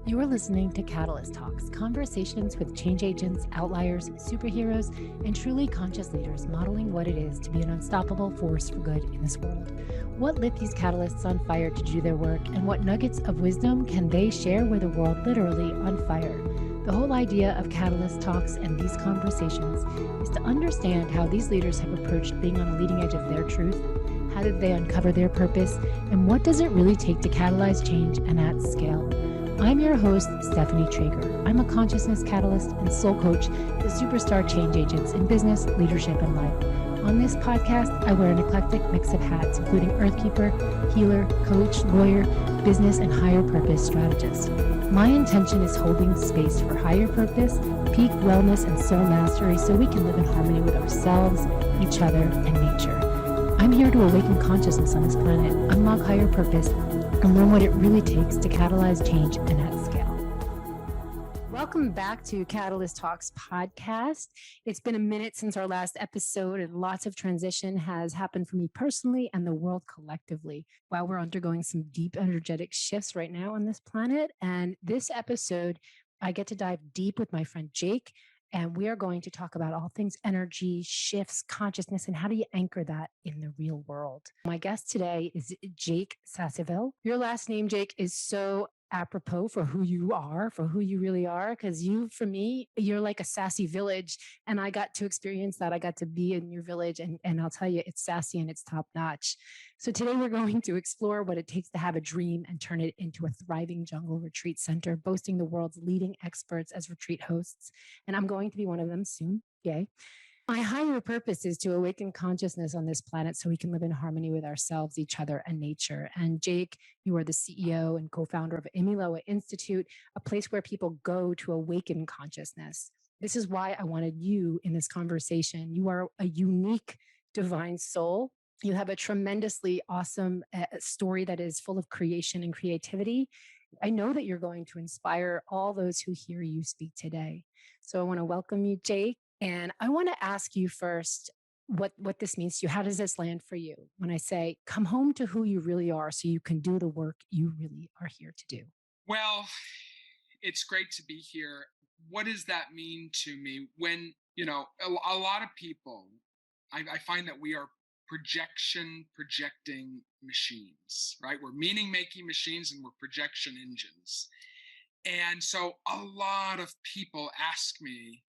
You are listening to Catalyst Talks, conversations with change agents, outliers, superheroes, and truly conscious leaders modeling what it is to be an unstoppable force for good in this world. What lit these catalysts on fire to do their work, and what nuggets of wisdom can they share with a world literally on fire? The whole idea of Catalyst Talks and these conversations is to understand how these leaders have approached being on the leading edge of their truth. How did they uncover their purpose? And what does it really take to catalyze change and at scale? I'm your host, Stephanie Trager. I'm a consciousness catalyst and soul coach to superstar change agents in business, leadership, and life. On this podcast, I wear an eclectic mix of hats, including earthkeeper, healer, coach, lawyer, business, and higher purpose strategist. My intention is holding space for higher purpose, peak wellness, and soul mastery so we can live in harmony with ourselves, each other, and nature. I'm here to awaken consciousness on this planet, unlock higher purpose, and learn what it really takes to catalyze change and at scale. Welcome back to Catalyst Talks podcast. It's been a minute since our last episode, and lots of transition has happened for me personally and the world collectively while we're undergoing some deep energetic shifts right now on this planet. And this episode, I get to dive deep with my friend Jake. And we are going to talk about all things energy, shifts, consciousness, and how do you anchor that in the real world. My guest today is Jake Sasseville. Your last name, Jake, is so apropos for who you are, for who you really are, because for me, you're like a sassy village. And I got to experience that. I got to be in your village, and I'll tell you, it's sassy and it's top notch. So today we're going to explore what it takes to have a dream and turn it into a thriving jungle retreat center, boasting the world's leading experts as retreat hosts. And I'm going to be one of them soon. Yay. My higher purpose is to awaken consciousness on this planet so we can live in harmony with ourselves, each other, and nature. And Jake, you are the CEO and co-founder of Imiloa Institute, a place where people go to awaken consciousness. This is why I wanted you in this conversation. You are a unique divine soul. You have a tremendously awesome story that is full of creation and creativity. I know that you're going to inspire all those who hear you speak today. So I want to welcome you, Jake. And I want to ask you first what this means to you. How does this land for you when I say, come home to who you really are so you can do the work you really are here to do? Well, it's great to be here. What does that mean to me when, a lot of people, I find that we are projecting machines, right? We're meaning making machines and we're projection engines. And so a lot of people ask me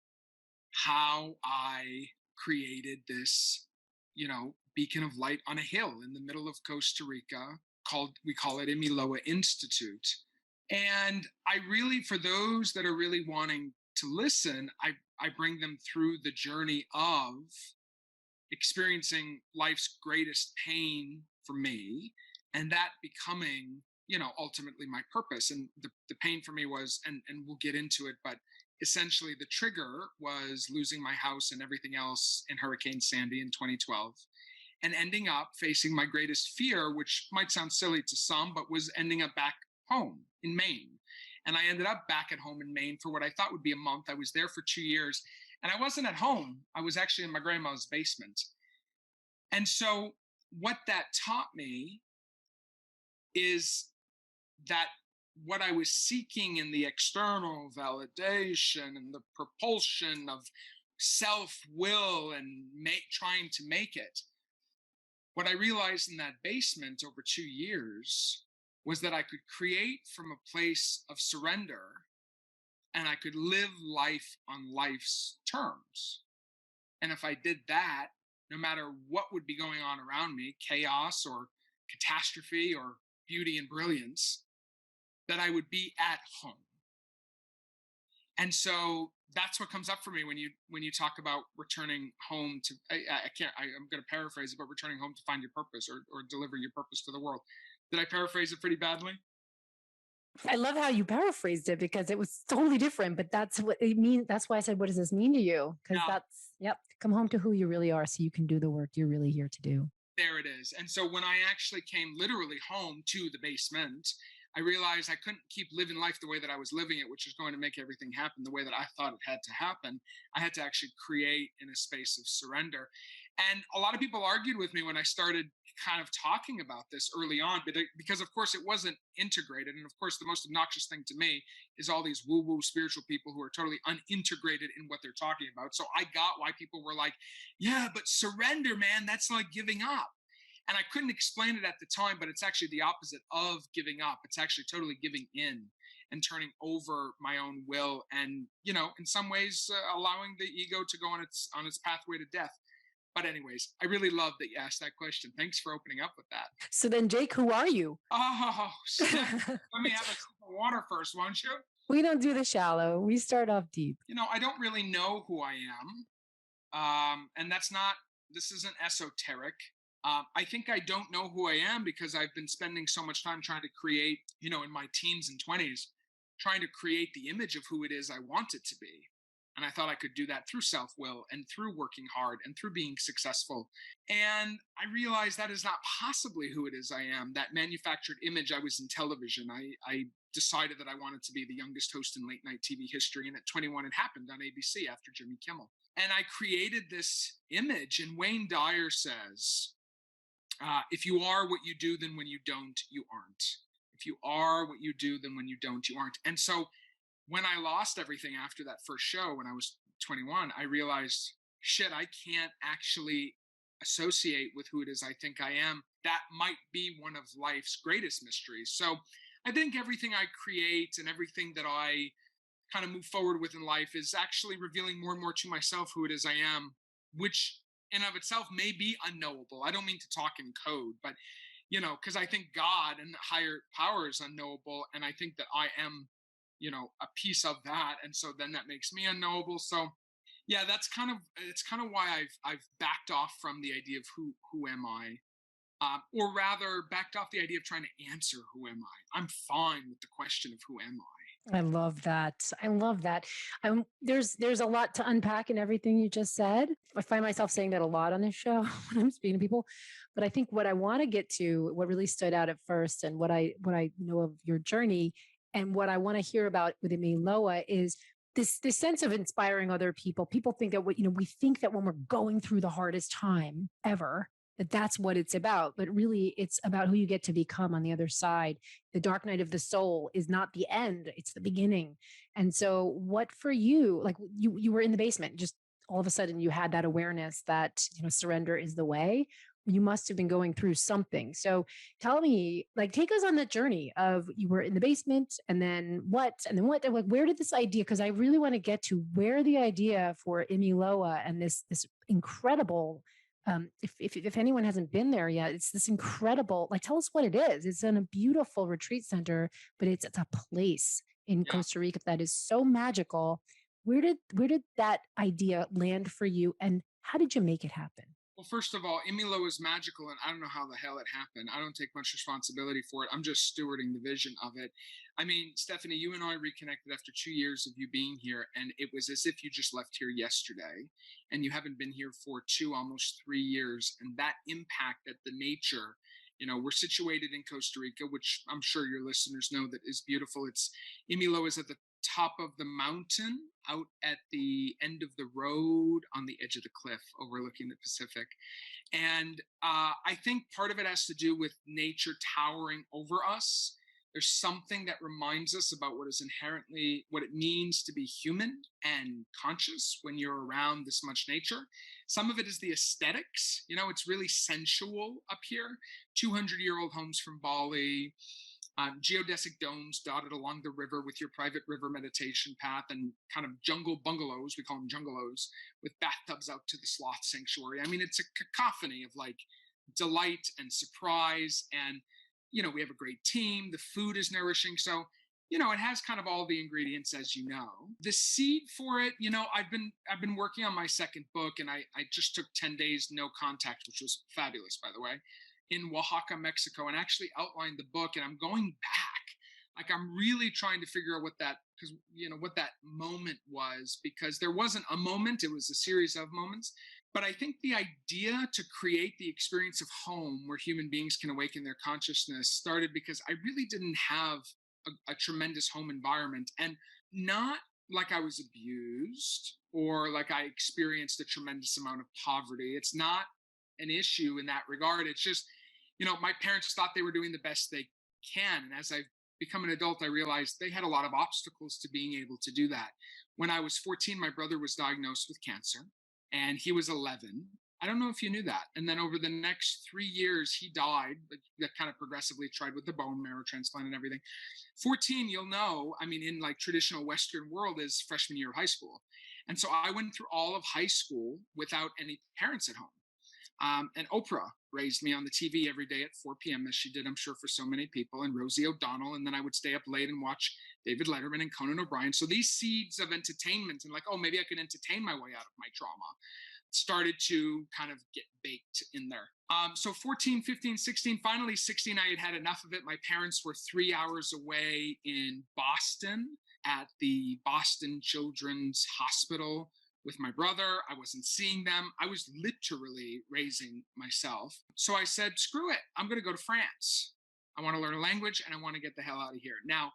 how I created this, beacon of light on a hill in the middle of Costa Rica we call it Imiloa Institute. And I really, for those that are really wanting to listen, I bring them through the journey of experiencing life's greatest pain for me, and that becoming, ultimately my purpose. And the pain for me was, and we'll get into it, but essentially the trigger was losing my house and everything else in Hurricane Sandy in 2012. And ending up facing my greatest fear, which might sound silly to some, but was ending up back home in Maine. And I ended up back at home in Maine for what I thought would be a month. I was there for 2 years, and I wasn't at home. I was actually in my grandma's basement. And so what that taught me is that what I was seeking in the external validation and the propulsion of self-will and trying to make it, what I realized in that basement over 2 years was that I could create from a place of surrender, and I could live life on life's terms. And if I did that, no matter what would be going on around me, chaos or catastrophe or beauty and brilliance, that I would be at home. And so that's what comes up for me when you talk about returning home to, I'm going to paraphrase it, but returning home to find your purpose or deliver your purpose to the world. Did I paraphrase it pretty badly? I love how you paraphrased it because it was totally different, but that's what it means. That's why I said, what does this mean to you? Because come home to who you really are so you can do the work you're really here to do. There it is. And so when I actually came literally home to the basement, I realized I couldn't keep living life the way that I was living it, which was going to make everything happen the way that I thought it had to happen. I had to actually create in a space of surrender. And a lot of people argued with me when I started kind of talking about this early on, but because of course it wasn't integrated. And of course, the most obnoxious thing to me is all these woo woo spiritual people who are totally unintegrated in what they're talking about. So I got why people were like, yeah, but surrender, man, that's like giving up. And I couldn't explain it at the time, but it's actually the opposite of giving up. It's actually totally giving in and turning over my own will, and in some ways allowing the ego to go on its pathway to death. But anyways, I really love that you asked that question. Thanks for opening up with that. So then, Jake, who are you? Oh, snap. Let me have a sip of water first, won't you? We don't do the shallow. We start off deep. I don't really know who I am. And this isn't esoteric. I think I don't know who I am because I've been spending so much time trying to create, in my teens and 20s, trying to create the image of who it is I want it to be. And I thought I could do that through self will and through working hard and through being successful. And I realized that is not possibly who it is I am. That manufactured image, I was in television. I decided that I wanted to be the youngest host in late night TV history. And at 21, it happened on ABC after Jimmy Kimmel. And I created this image. And Wayne Dyer says, if you are what you do, then when you don't, you aren't. If you are what you do, then when you don't, you aren't. And so when I lost everything after that first show, when I was 21, I realized, shit, I can't actually associate with who it is I think I am. That might be one of life's greatest mysteries. So I think everything I create and everything that I kind of move forward with in life is actually revealing more and more to myself who it is I am, which in of itself may be unknowable. I don't mean to talk in code, but because I think God and higher power is unknowable, and I think that I am, a piece of that, and so then that makes me unknowable. So, yeah, it's kind of why I've backed off from the idea of who am I, or rather backed off the idea of trying to answer who am I. I'm fine with the question of who am I. I love that. I love that. There's a lot to unpack in everything you just said. I find myself saying that a lot on this show when I'm speaking to people. But I think what I want to get to, what really stood out at first, and what I know of your journey, and what I want to hear about with Imiloa is this sense of inspiring other people. People think that we think that when we're going through the hardest time ever, that's what it's about. But really, it's about who you get to become on the other side. The dark night of the soul is not the end, it's the beginning. And so what for you, like you were in the basement, just all of a sudden you had that awareness that surrender is the way. You must have been going through something. So tell me, like, take us on that journey of you were in the basement and then what, like, where did this idea, because I really want to get to where the idea for Imiloa and this incredible, if anyone hasn't been there yet, it's this incredible, like, tell us what it is. It's in a beautiful retreat center, but it's a place in Costa Rica that is so magical. Where did that idea land for you, and how did you make it happen? Well, first of all, Imiloa is magical, and I don't know how the hell it happened. I don't take much responsibility for it. I'm just stewarding the vision of it. I mean, Stephanie, you and I reconnected after 2 years of you being here, and it was as if you just left here yesterday, and you haven't been here for almost 3 years. And that impact at the nature, we're situated in Costa Rica, which I'm sure your listeners know that is beautiful. Imiloa is at the top of the mountain, out at the end of the road, on the edge of the cliff overlooking the Pacific. And I think part of it has to do with nature towering over us. There's something that reminds us about what it means to be human and conscious when you're around this much nature. Some of it is the aesthetics. It's really sensual up here. 200-year-old homes from Bali, geodesic domes dotted along the river with your private river meditation path, and kind of jungle bungalows, we call them jungalows, with bathtubs out to the sloth sanctuary. I mean, it's a cacophony of like delight and surprise. And, we have a great team. The food is nourishing. So, it has kind of all the ingredients, as you know. The seed for it, I've been working on my second book, and I just took 10 days no contact, which was fabulous, by the way, in Oaxaca, Mexico, and actually outlined the book. And I'm going back. Like, I'm really trying to figure out what that moment was, because there wasn't a moment, it was a series of moments. But I think the idea to create the experience of home where human beings can awaken their consciousness started because I really didn't have a tremendous home environment. And not like I was abused or like I experienced a tremendous amount of poverty. It's not an issue in that regard. It's just, my parents thought they were doing the best they can. And as I've become an adult, I realized they had a lot of obstacles to being able to do that. When I was 14, my brother was diagnosed with cancer and he was 11. I don't know if you knew that. And then over the next 3 years, he died, but that kind of progressively tried with the bone marrow transplant and everything. 14, you'll know, I mean, in like traditional Western world is freshman year of high school. And so I went through all of high school without any parents at home. And Oprah raised me on the TV every day at 4 p.m., as she did, I'm sure, for so many people, and Rosie O'Donnell. And then I would stay up late and watch David Letterman and Conan O'Brien. So these seeds of entertainment and like, oh, maybe I can entertain my way out of my trauma started to kind of get baked in there. So 14, 15, 16, finally 16, I had enough of it. My parents were 3 hours away in Boston at the Boston Children's Hospital with my brother. I wasn't seeing them. I was literally raising myself. So I said, screw it. I'm going to go to France. I want to learn a language and I want to get the hell out of here. Now,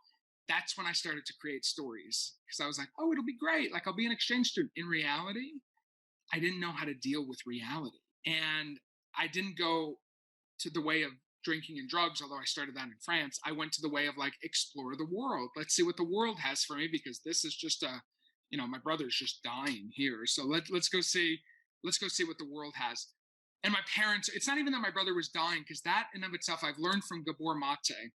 that's when I started to create stories because I was like, oh, it'll be great. Like I'll be an exchange student. In reality, I didn't know how to deal with reality. And I didn't go to the way of drinking and drugs, although I started that in France. I went to the way of like, explore the world. Let's see what the world has for me, because this is just my brother's just dying here. So let's go see what the world has. And my parents, it's not even that my brother was dying, because that in of itself, I've learned from Gabor Mate,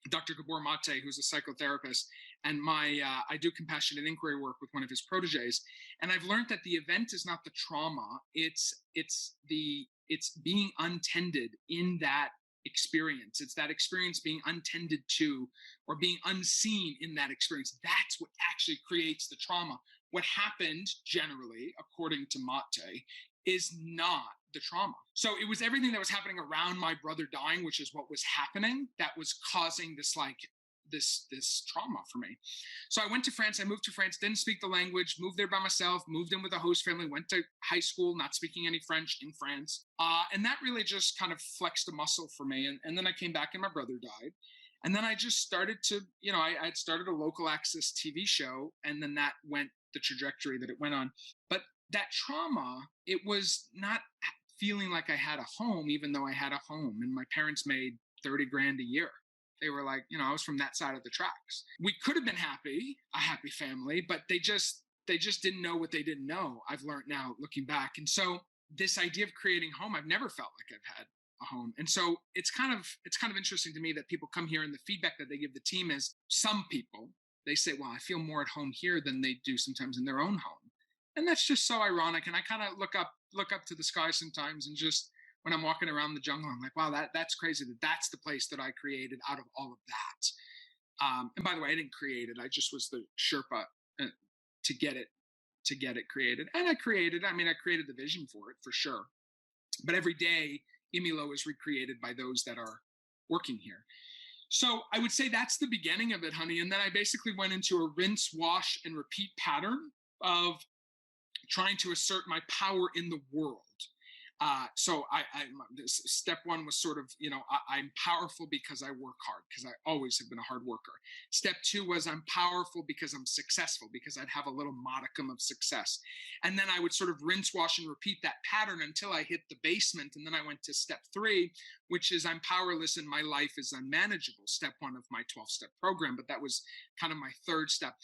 Dr. Gabor Mate, who's a psychotherapist, and I do compassionate inquiry work with one of his proteges. And I've learned that the event is not the trauma, it's being untended in that experience. It's that experience being untended to or being unseen in that experience. That's what actually creates the trauma. What happened generally, according to Mate, is not the trauma. So it was everything that was happening around my brother dying, which is what was happening, that was causing this trauma for me. So I went to France. I moved to France, didn't speak the language, moved there by myself, moved in with a host family, went to high school, not speaking any French in France. And that really just kind of flexed a muscle for me. And then I came back and my brother died. And then I just started to, I had started a local access TV show, and then that went the trajectory that it went on. But that trauma, it was not feeling like I had a home, even though I had a home and my parents made 30 grand a year. They were like, I was from that side of the tracks. We could have been a happy family, but they just didn't know what they didn't know. I've learned now looking back. And so this idea of creating home, I've never felt like I've had a home. And so it's kind of interesting to me that people come here and the feedback that they give the team is, some people, they say, well, I feel more at home here than they do sometimes in their own home. And that's just so ironic. And I kind of look up to the sky sometimes, and just when I'm walking around the jungle, I'm like, wow, that's crazy that that's the place that I created out of all of that. And by the way, I didn't create it. I just was the Sherpa to get it created. And I created the vision for it for sure. But every day, Imiloa is recreated by those that are working here. So I would say that's the beginning of it, honey. And then I basically went into a rinse, wash, and repeat pattern of trying to assert my power in the world. So step one was sort of, I'm powerful because I work hard, because I always have been a hard worker. Step two was I'm powerful because I'm successful, because I'd have a little modicum of success. And then I would sort of rinse, wash, and repeat that pattern until I hit the basement. And then I went to step three, which is I'm powerless and my life is unmanageable. Step one of my 12-step program, but that was kind of my third step.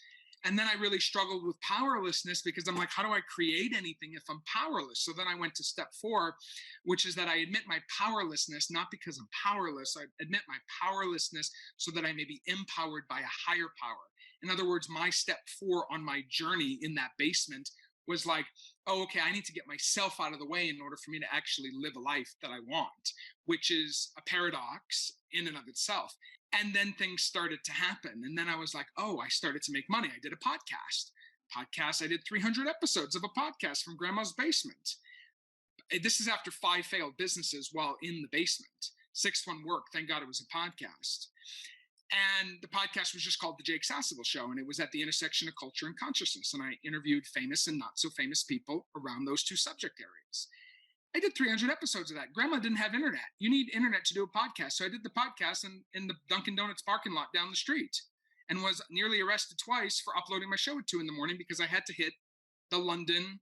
And then I really struggled with powerlessness, because I'm like, how do I create anything if I'm powerless? So then I went to step four, which is that I admit my powerlessness, not because I'm powerless. I admit my powerlessness so that I may be empowered by a higher power. In other words, my step four on my journey in that basement was like, oh, okay, I need to get myself out of the way in order for me to actually live a life that I want, which is a paradox in and of itself. And then things started to happen. And then I was like, oh, I started to make money. I did a podcast. I did 300 episodes of a podcast from Grandma's basement. This is after 5 failed businesses while in the basement. 6th one worked. Thank God it was a podcast. And the podcast was just called The Jake Sasseville Show. And it was at the intersection of culture and consciousness. And I interviewed famous and not so famous people around those two subject areas. I did 300 episodes of that. Grandma didn't have internet. You need internet to do a podcast. So I did the podcast in the Dunkin' Donuts parking lot down the street. and was nearly arrested twice for uploading my show at 2 a.m. because I had to hit the London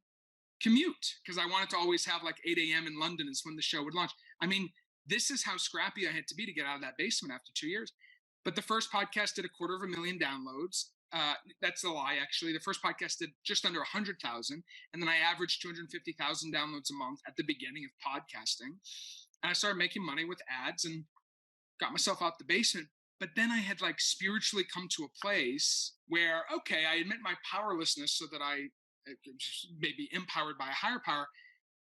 commute because I wanted to always have like 8 a.m. in London is when the show would launch. I mean, this is how scrappy I had to be to get out of that basement after 2 years. But the first podcast did 250,000 downloads. That's a lie, actually. The first podcast did just under 100,000. And then I averaged 250,000 downloads a month at the beginning of podcasting. And I started making money with ads and got myself out the basement. But then I had like spiritually come to a place where, okay, I admit my powerlessness so that I may be empowered by a higher power,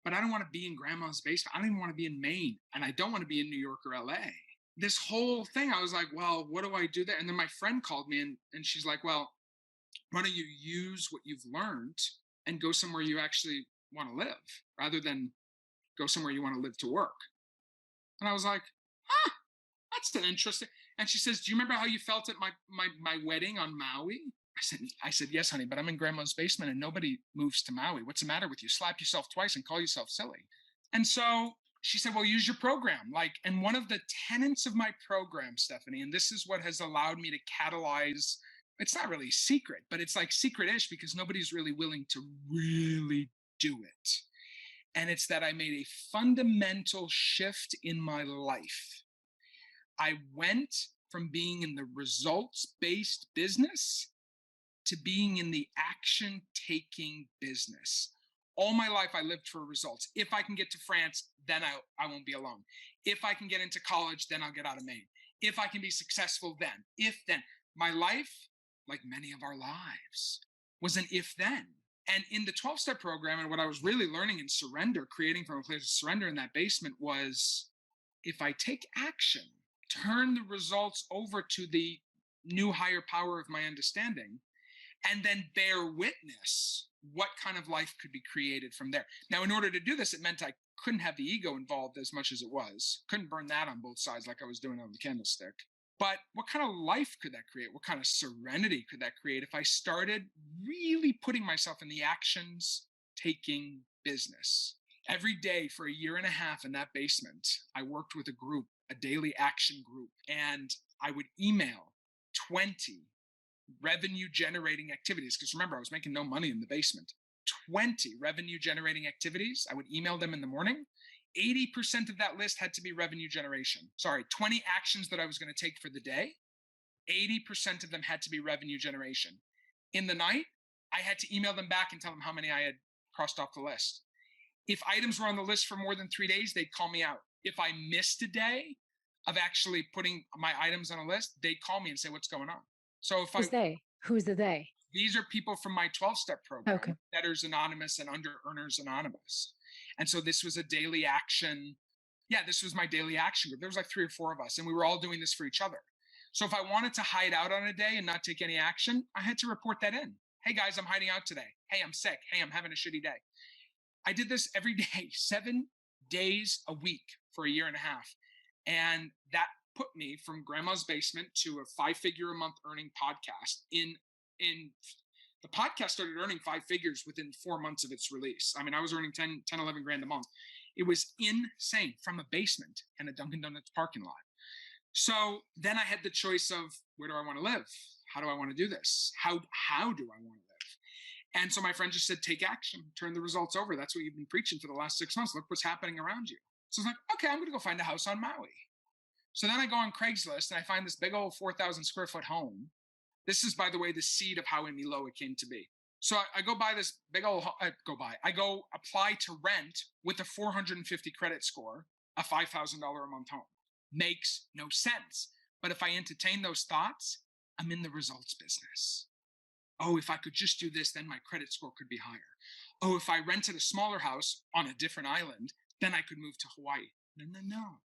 but I don't want to be in grandma's basement. I don't even want to be in Maine, and I don't want to be in New York or LA. This whole thing, I was like, well, what do I do there? And then my friend called me and she's like, well, why don't you use what you've learned and go somewhere you actually want to live rather than go somewhere you want to live to work? And I was like, that's an interesting. And she says, do you remember how you felt at my wedding on Maui? I said, yes, honey, but I'm in grandma's basement and nobody moves to Maui. What's the matter with you? Slap yourself twice and call yourself silly. And so she said, well, use your program. And one of the tenets of my program, Stephanie, and this is what has allowed me to catalyze, it's not really secret, but it's like secret-ish because nobody's really willing to really do it. And it's that I made a fundamental shift in my life. I went from being in the results-based business to being in the action-taking business. All my life, I lived for results. If I can get to France, then I won't be alone. If I can get into college, then I'll get out of Maine. If I can be successful, then. My life, like many of our lives, was an if-then. And in the 12-step program, and what I was really learning in surrender, creating from a place of surrender in that basement was, if I take action, turn the results over to the new higher power of my understanding, and then bear witness, what kind of life could be created from there. Now, in order to do this, it meant I couldn't have the ego involved as much as it was. Couldn't burn that on both sides like I was doing on the candlestick. But what kind of life could that create? What kind of serenity could that create if I started really putting myself in the actions-taking business? Every day for a year and a half in that basement, I worked with a group, a daily action group, and I would email 20 revenue generating activities. Because remember, I was making no money in the basement. 20 revenue generating activities. I would email them in the morning. 80% of that list had to be revenue generation. 20 actions that I was going to take for the day. 80% of them had to be revenue generation. In the night, I had to email them back and tell them how many I had crossed off the list. If items were on the list for more than 3 days, they'd call me out. If I missed a day of actually putting my items on a list, they'd call me and say, what's going on? So Who's the they? These are people from my 12-step program, Okay. Debtors Anonymous and Under Earners Anonymous. And so this was a daily action. Yeah, this was my daily action group. There was like 3 or 4 of us, and we were all doing this for each other. So if I wanted to hide out on a day and not take any action, I had to report that in. Hey guys, I'm hiding out today. Hey, I'm sick. Hey, I'm having a shitty day. I did this every day, 7 days a week for a year and a half. And that put me from grandma's basement to a 5-figure a month earning podcast. The podcast started earning 5 figures within 4 months of its release. I mean, I was earning 10, 11 grand a month. It was insane from a basement and a Dunkin' Donuts parking lot. So then I had the choice of, where do I want to live? How do I want to do this? How do I want to live? And so my friend just said, take action, turn the results over. That's what you've been preaching for the last 6 months. Look what's happening around you. So I was like, okay, I'm going to go find a house on Maui. So then I go on Craigslist and I find this big old 4,000 square foot home. This is, by the way, the seed of how Imiloa came to be. So I go buy this big old, I go apply to rent with a 450 credit score, a $5,000 a month home. Makes no sense. But if I entertain those thoughts, I'm in the results business. Oh, if I could just do this, then my credit score could be higher. Oh, if I rented a smaller house on a different island, then I could move to Hawaii. No.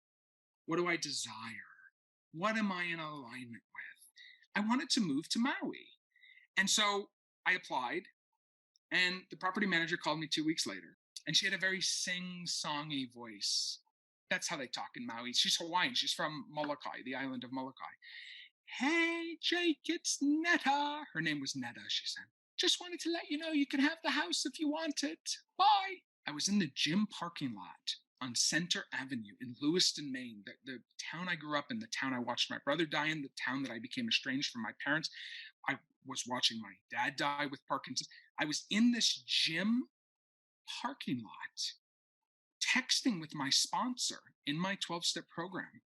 What do I desire? What am I in alignment with? I wanted to move to Maui. And so I applied, and the property manager called me 2 weeks later, and she had a very sing-songy voice. That's how they talk in Maui. She's Hawaiian. She's from Molokai, the island of Molokai. Hey, Jake, it's Netta. Her name was Netta, she said. Just wanted to let you know you can have the house if you want it. Bye. I was in the gym parking lot on Center Avenue in Lewiston, Maine, the town I grew up in, the town I watched my brother die in, the town that I became estranged from my parents. I was watching my dad die with Parkinson's. I was in this gym parking lot texting with my sponsor in my 12-step program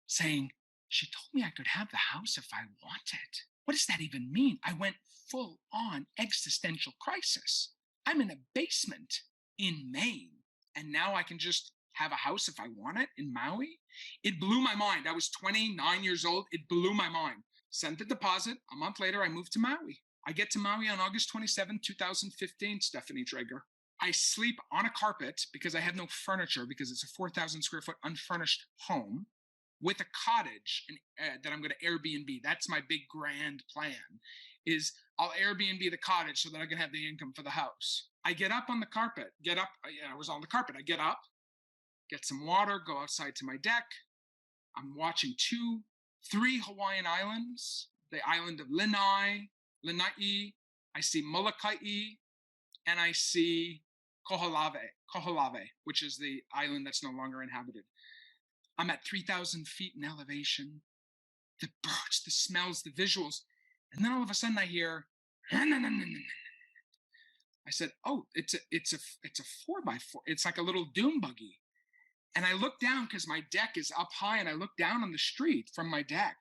saying, she told me I could have the house if I wanted. What does that even mean? I went full on existential crisis. I'm in a basement in Maine, and now I can just have a house if I want it in Maui. It blew my mind. I was 29 years old. It blew my mind. Sent the deposit. A month later, I moved to Maui. I get to Maui on August 27, 2015, Stephanie Trager. I sleep on a carpet because I have no furniture because it's a 4,000 square foot unfurnished home with a cottage that I'm going to Airbnb. That's my big grand plan is I'll Airbnb the cottage so that I can have the income for the house. I get up on the carpet, I was on the carpet. I get up, get some water, go outside to my deck. I'm watching 3 Hawaiian islands, the island of Lanai. I see Molokai, and I see Koholave, which is the island that's no longer inhabited. I'm at 3,000 feet in elevation. The birds, the smells, the visuals. And then all of a sudden I hear, I said, oh, it's a 4x4. It's like a little doom buggy. And I look down because my deck is up high, and I look down on the street from my deck,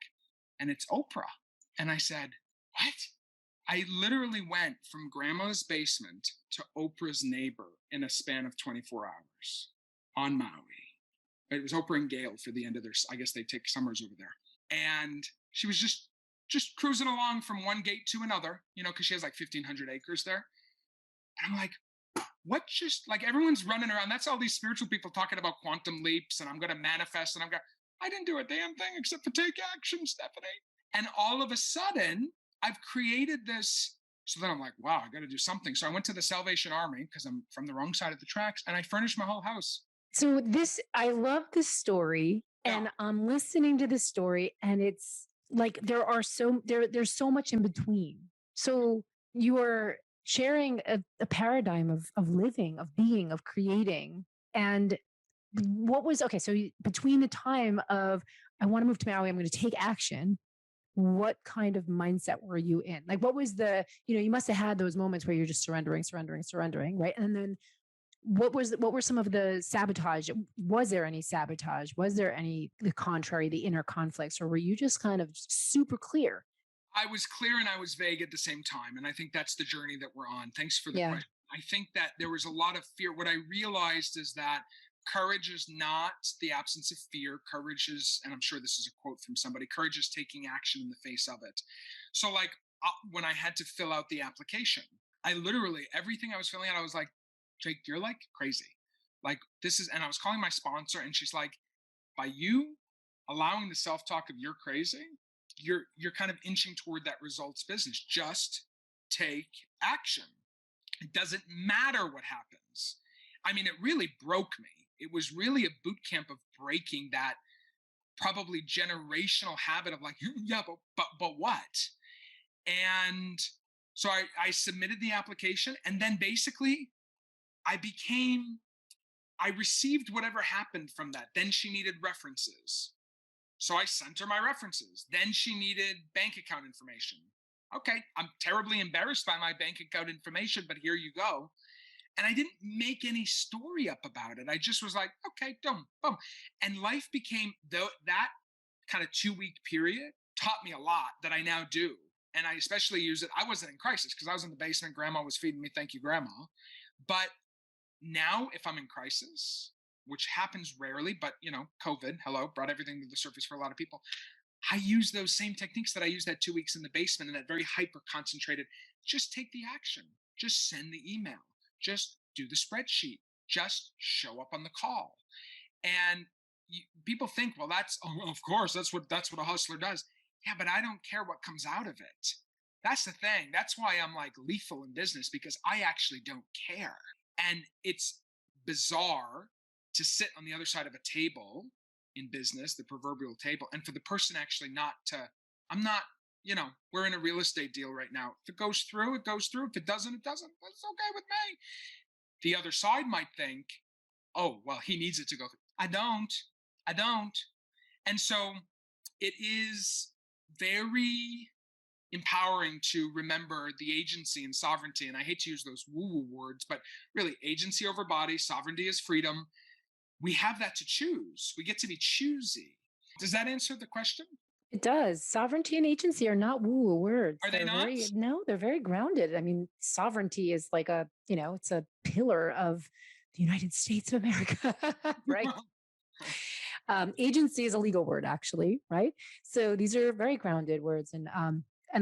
and it's Oprah. And I said, what? I literally went from grandma's basement to Oprah's neighbor in a span of 24 hours on Maui. It was Oprah and Gail for the end of their, I guess they take summers over there. And she was just cruising along from one gate to another, because she has like 1,500 acres there. And I'm like, what just, like everyone's running around. That's all these spiritual people talking about quantum leaps and I'm going to manifest. And I didn't do a damn thing except for take action, Stephanie. And all of a sudden, I've created this. So then I'm like, wow, I got to do something. So I went to the Salvation Army because I'm from the wrong side of the tracks, and I furnished my whole house. So I love this story, and I'm listening to this story, and it's like there's so much in between. So you are sharing a paradigm of living, of being, of creating. And what was, okay, so between the time of, I want to move to Maui, I'm going to take action, what kind of mindset were you in? Like, what was you must have had those moments where you're just surrendering, right? And then what were some of the sabotage? Was there any sabotage? Was there any, the contrary, the inner conflicts, or were you just kind of super clear? I was clear and I was vague at the same time. And I think that's the journey that we're on. Thanks for the question. I think that there was a lot of fear. What I realized is that courage is not the absence of fear. Courage is, and I'm sure this is a quote from somebody, courage is taking action in the face of it. So like when I had to fill out the application, I literally, everything I was filling out, I was like, Jake, you're like crazy. Like this is, and I was calling my sponsor and she's like, by you allowing the self-talk of you're crazy, you're kind of inching toward that results business. Just take action. It doesn't matter what happens. I mean, it really broke me. It was really a boot camp of breaking that probably generational habit of like, yeah, but what? And so I submitted the application, and then basically I received whatever happened from that. Then she needed references. So I sent her my references. Then she needed bank account information. Okay, I'm terribly embarrassed by my bank account information, but here you go. And I didn't make any story up about it. I just was like, okay, boom, boom. And life became, that kind of 2-week period taught me a lot that I now do. And I especially use it. I wasn't in crisis because I was in the basement. Grandma was feeding me. Thank you, Grandma. But now if I'm in crisis, which happens rarely, but COVID, brought everything to the surface for a lot of people. I use those same techniques that I used that 2 weeks in the basement, and that very hyper concentrated, just take the action, just send the email, just do the spreadsheet, just show up on the call. And people think, well, of course, that's what a hustler does. Yeah, but I don't care what comes out of it. That's the thing. That's why I'm like lethal in business, because I actually don't care. And it's bizarre to sit on the other side of a table in business, the proverbial table, and for the person actually not to, I'm not, we're in a real estate deal right now. If it goes through, it goes through. If it doesn't, it doesn't. That's okay with me. The other side might think, oh, well, he needs it to go through. I don't. And so it is very empowering to remember the agency and sovereignty. And I hate to use those woo-woo words, but really, agency over body, sovereignty is freedom. We have that to choose. We get to be choosy. Does that answer the question? It does. Sovereignty and agency are not woo-woo words. Are they not? They're very grounded. I mean, sovereignty is like it's a pillar of the United States of America, right? Agency is a legal word, actually, right? So these are very grounded words, and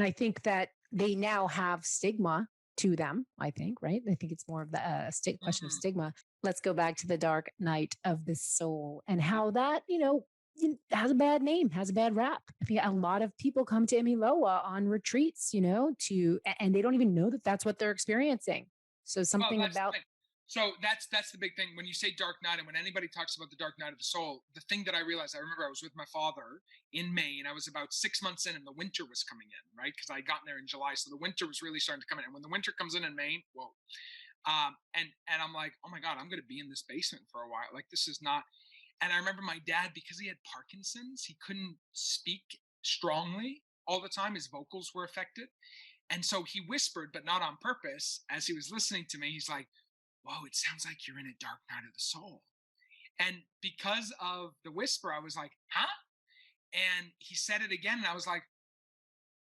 I think that they now have stigma to them. I think, right? I think it's more of the question of stigma. Let's go back to the dark night of the soul and how that has a bad name, has a bad rap. I think a lot of people come to Imiloa on retreats, and they don't even know that that's what they're experiencing. So something about. So that's the big thing. When you say dark night, and when anybody talks about the dark night of the soul, the thing that I realized, I remember I was with my father in Maine. I was about 6 months in, and the winter was coming in, right? Because I got there in July, so the winter was really starting to come in. And when the winter comes in Maine, whoa. And I'm like, oh my God, I'm going to be in this basement for a while. Like, this is not. And I remember my dad, because he had Parkinson's, he couldn't speak strongly all the time. His vocals were affected. And so he whispered, but not on purpose. As he was listening to me, he's like, whoa, it sounds like you're in a dark night of the soul. And because of the whisper, I was like, huh? And he said it again. And I was like,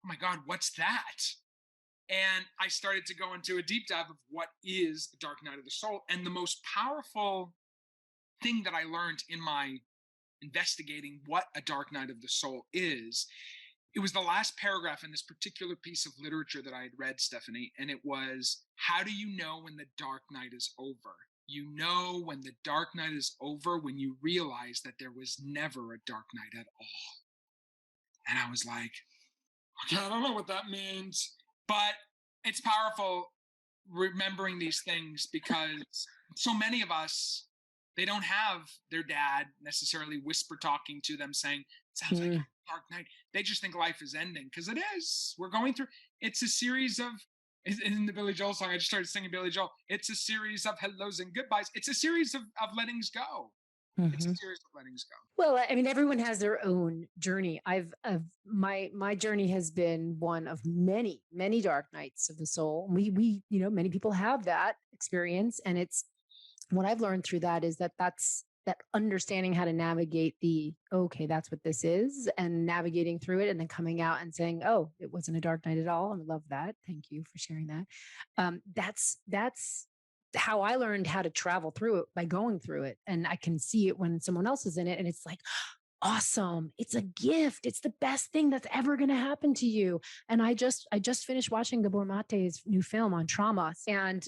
oh my God, what's that? And I started to go into a deep dive of what is a dark night of the soul. And the most powerful thing that I learned in my investigating what a dark night of the soul is, it was the last paragraph in this particular piece of literature that I had read, Stephanie, and it was, how do you know when the dark night is over? You know when the dark night is over when you realize that there was never a dark night at all. And I was like, okay, I don't know what that means, but it's powerful remembering these things, because so many of us, they don't have their dad necessarily whisper talking to them saying, it sounds like a dark night. They just think life is ending, because it is. We're going through, it's a series of, in the Billy Joel song, I just started singing Billy Joel. It's a series of hellos and goodbyes. It's a series of lettings go. It's a series of lettings go. Well, I mean, everyone has their own journey. My journey has been one of many, many dark nights of the soul. We many people have that experience, and it's what I've learned through that is that's that understanding how to navigate okay, that's what this is, and navigating through it, and then coming out and saying, oh, it wasn't a dark night at all. I love that. Thank you for sharing that. That's how I learned how to travel through it, by going through it. And I can see it when someone else is in it, and it's like, awesome. It's a gift. It's the best thing that's ever going to happen to you. And I just finished watching Gabor Mate's new film on trauma, and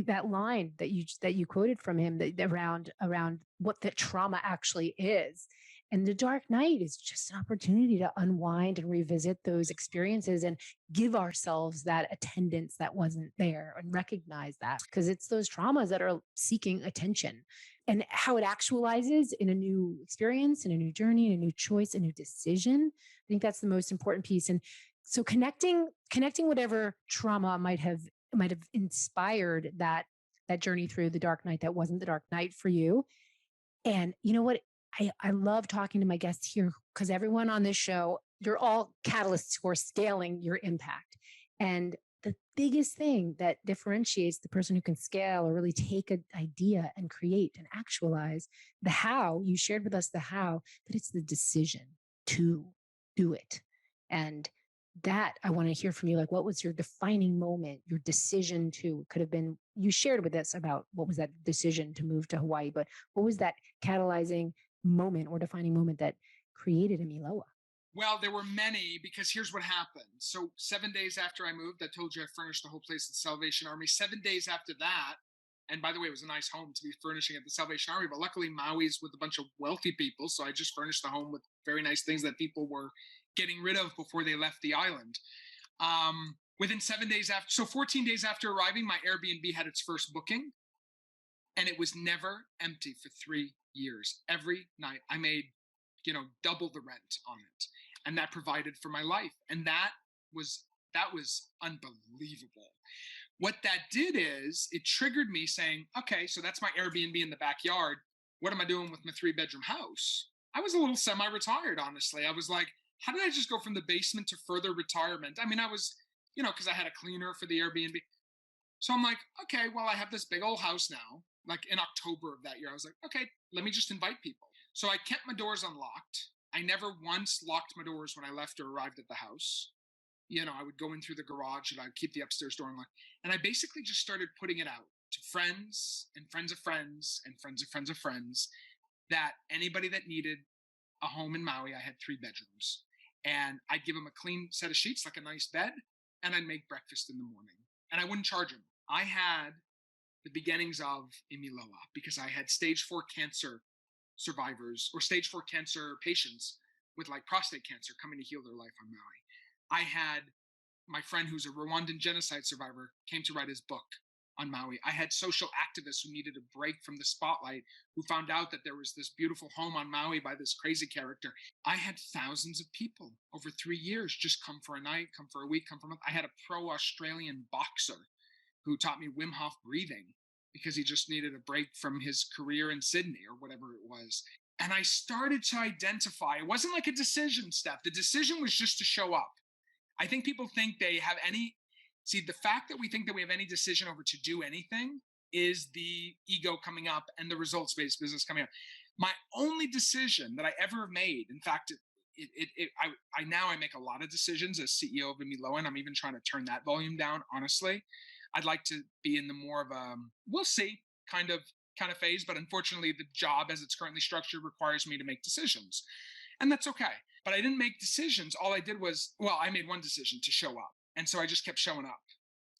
that line that you quoted from him, around what the trauma actually is. And the dark night is just an opportunity to unwind and revisit those experiences and give ourselves that attendance that wasn't there, and recognize that, because it's those traumas that are seeking attention, and how it actualizes in a new experience, in a new journey, in a new choice, a new decision. I think that's the most important piece. And so connecting whatever trauma might have inspired that journey through the dark night that wasn't the dark night for you. And you know what? I love talking to my guests here, because everyone on this show, you're all catalysts who are scaling your impact. And the biggest thing that differentiates the person who can scale or really take an idea and create and actualize the how, you shared with us the how, that it's the decision to do it. And that I want to hear from you. Like, what was your defining moment, your decision to, could have been, you shared with us about what was that decision to move to Hawaii, but what was that catalyzing moment or defining moment that created Imiloa? Well, there were many, because here's what happened. So 7 days after I moved, I told you I furnished the whole place at the Salvation Army. 7 days after that, and by the way, it was a nice home to be furnishing at the Salvation Army, but luckily Maui's with a bunch of wealthy people, so I just furnished the home with very nice things that people were getting rid of before they left the island. Within 7 days after, so 14 days after arriving, my Airbnb had its first booking, and it was never empty for 3 years. Every night I made, double the rent on it. And that provided for my life. And that was unbelievable. What that did is it triggered me saying, okay, so that's my Airbnb in the backyard. What am I doing with my 3-bedroom house? I was a little semi-retired, honestly. I was like, how did I just go from the basement to further retirement? I mean, I was, because I had a cleaner for the Airbnb. So I'm like, okay, well, I have this big old house now. Like in October of that year, I was like, okay, let me just invite people. So I kept my doors unlocked. I never once locked my doors when I left or arrived at the house. I would go in through the garage and I'd keep the upstairs door unlocked. And I basically just started putting it out to friends and friends of friends and friends of friends of friends that anybody that needed a home in Maui, I had 3 bedrooms. And I'd give them a clean set of sheets, like a nice bed, and I'd make breakfast in the morning. And I wouldn't charge them. I had the beginnings of Imiloa because I had stage 4 cancer survivors or stage 4 cancer patients with like prostate cancer coming to heal their life on Maui. I had my friend who's a Rwandan genocide survivor came to write his book on Maui. I had social activists who needed a break from the spotlight, who found out that there was this beautiful home on Maui by this crazy character. I had thousands of people over 3 years just come for a night, come for a week, come for a month. I had a pro-Australian boxer who taught me Wim Hof breathing because he just needed a break from his career in Sydney or whatever it was. And I started to identify, it wasn't like a decision step. The decision was just to show up. I think people think they have the fact that we think that we have any decision over to do anything is the ego coming up and the results-based business coming up. My only decision that I ever made, in fact, I make a lot of decisions as CEO of Imiloa, and I'm even trying to turn that volume down, honestly. I'd like to be in the more of a, we'll see, kind of phase, but unfortunately the job as it's currently structured requires me to make decisions. And that's okay. But I didn't make decisions. All I did was, I made one decision to show up. And so I just kept showing up,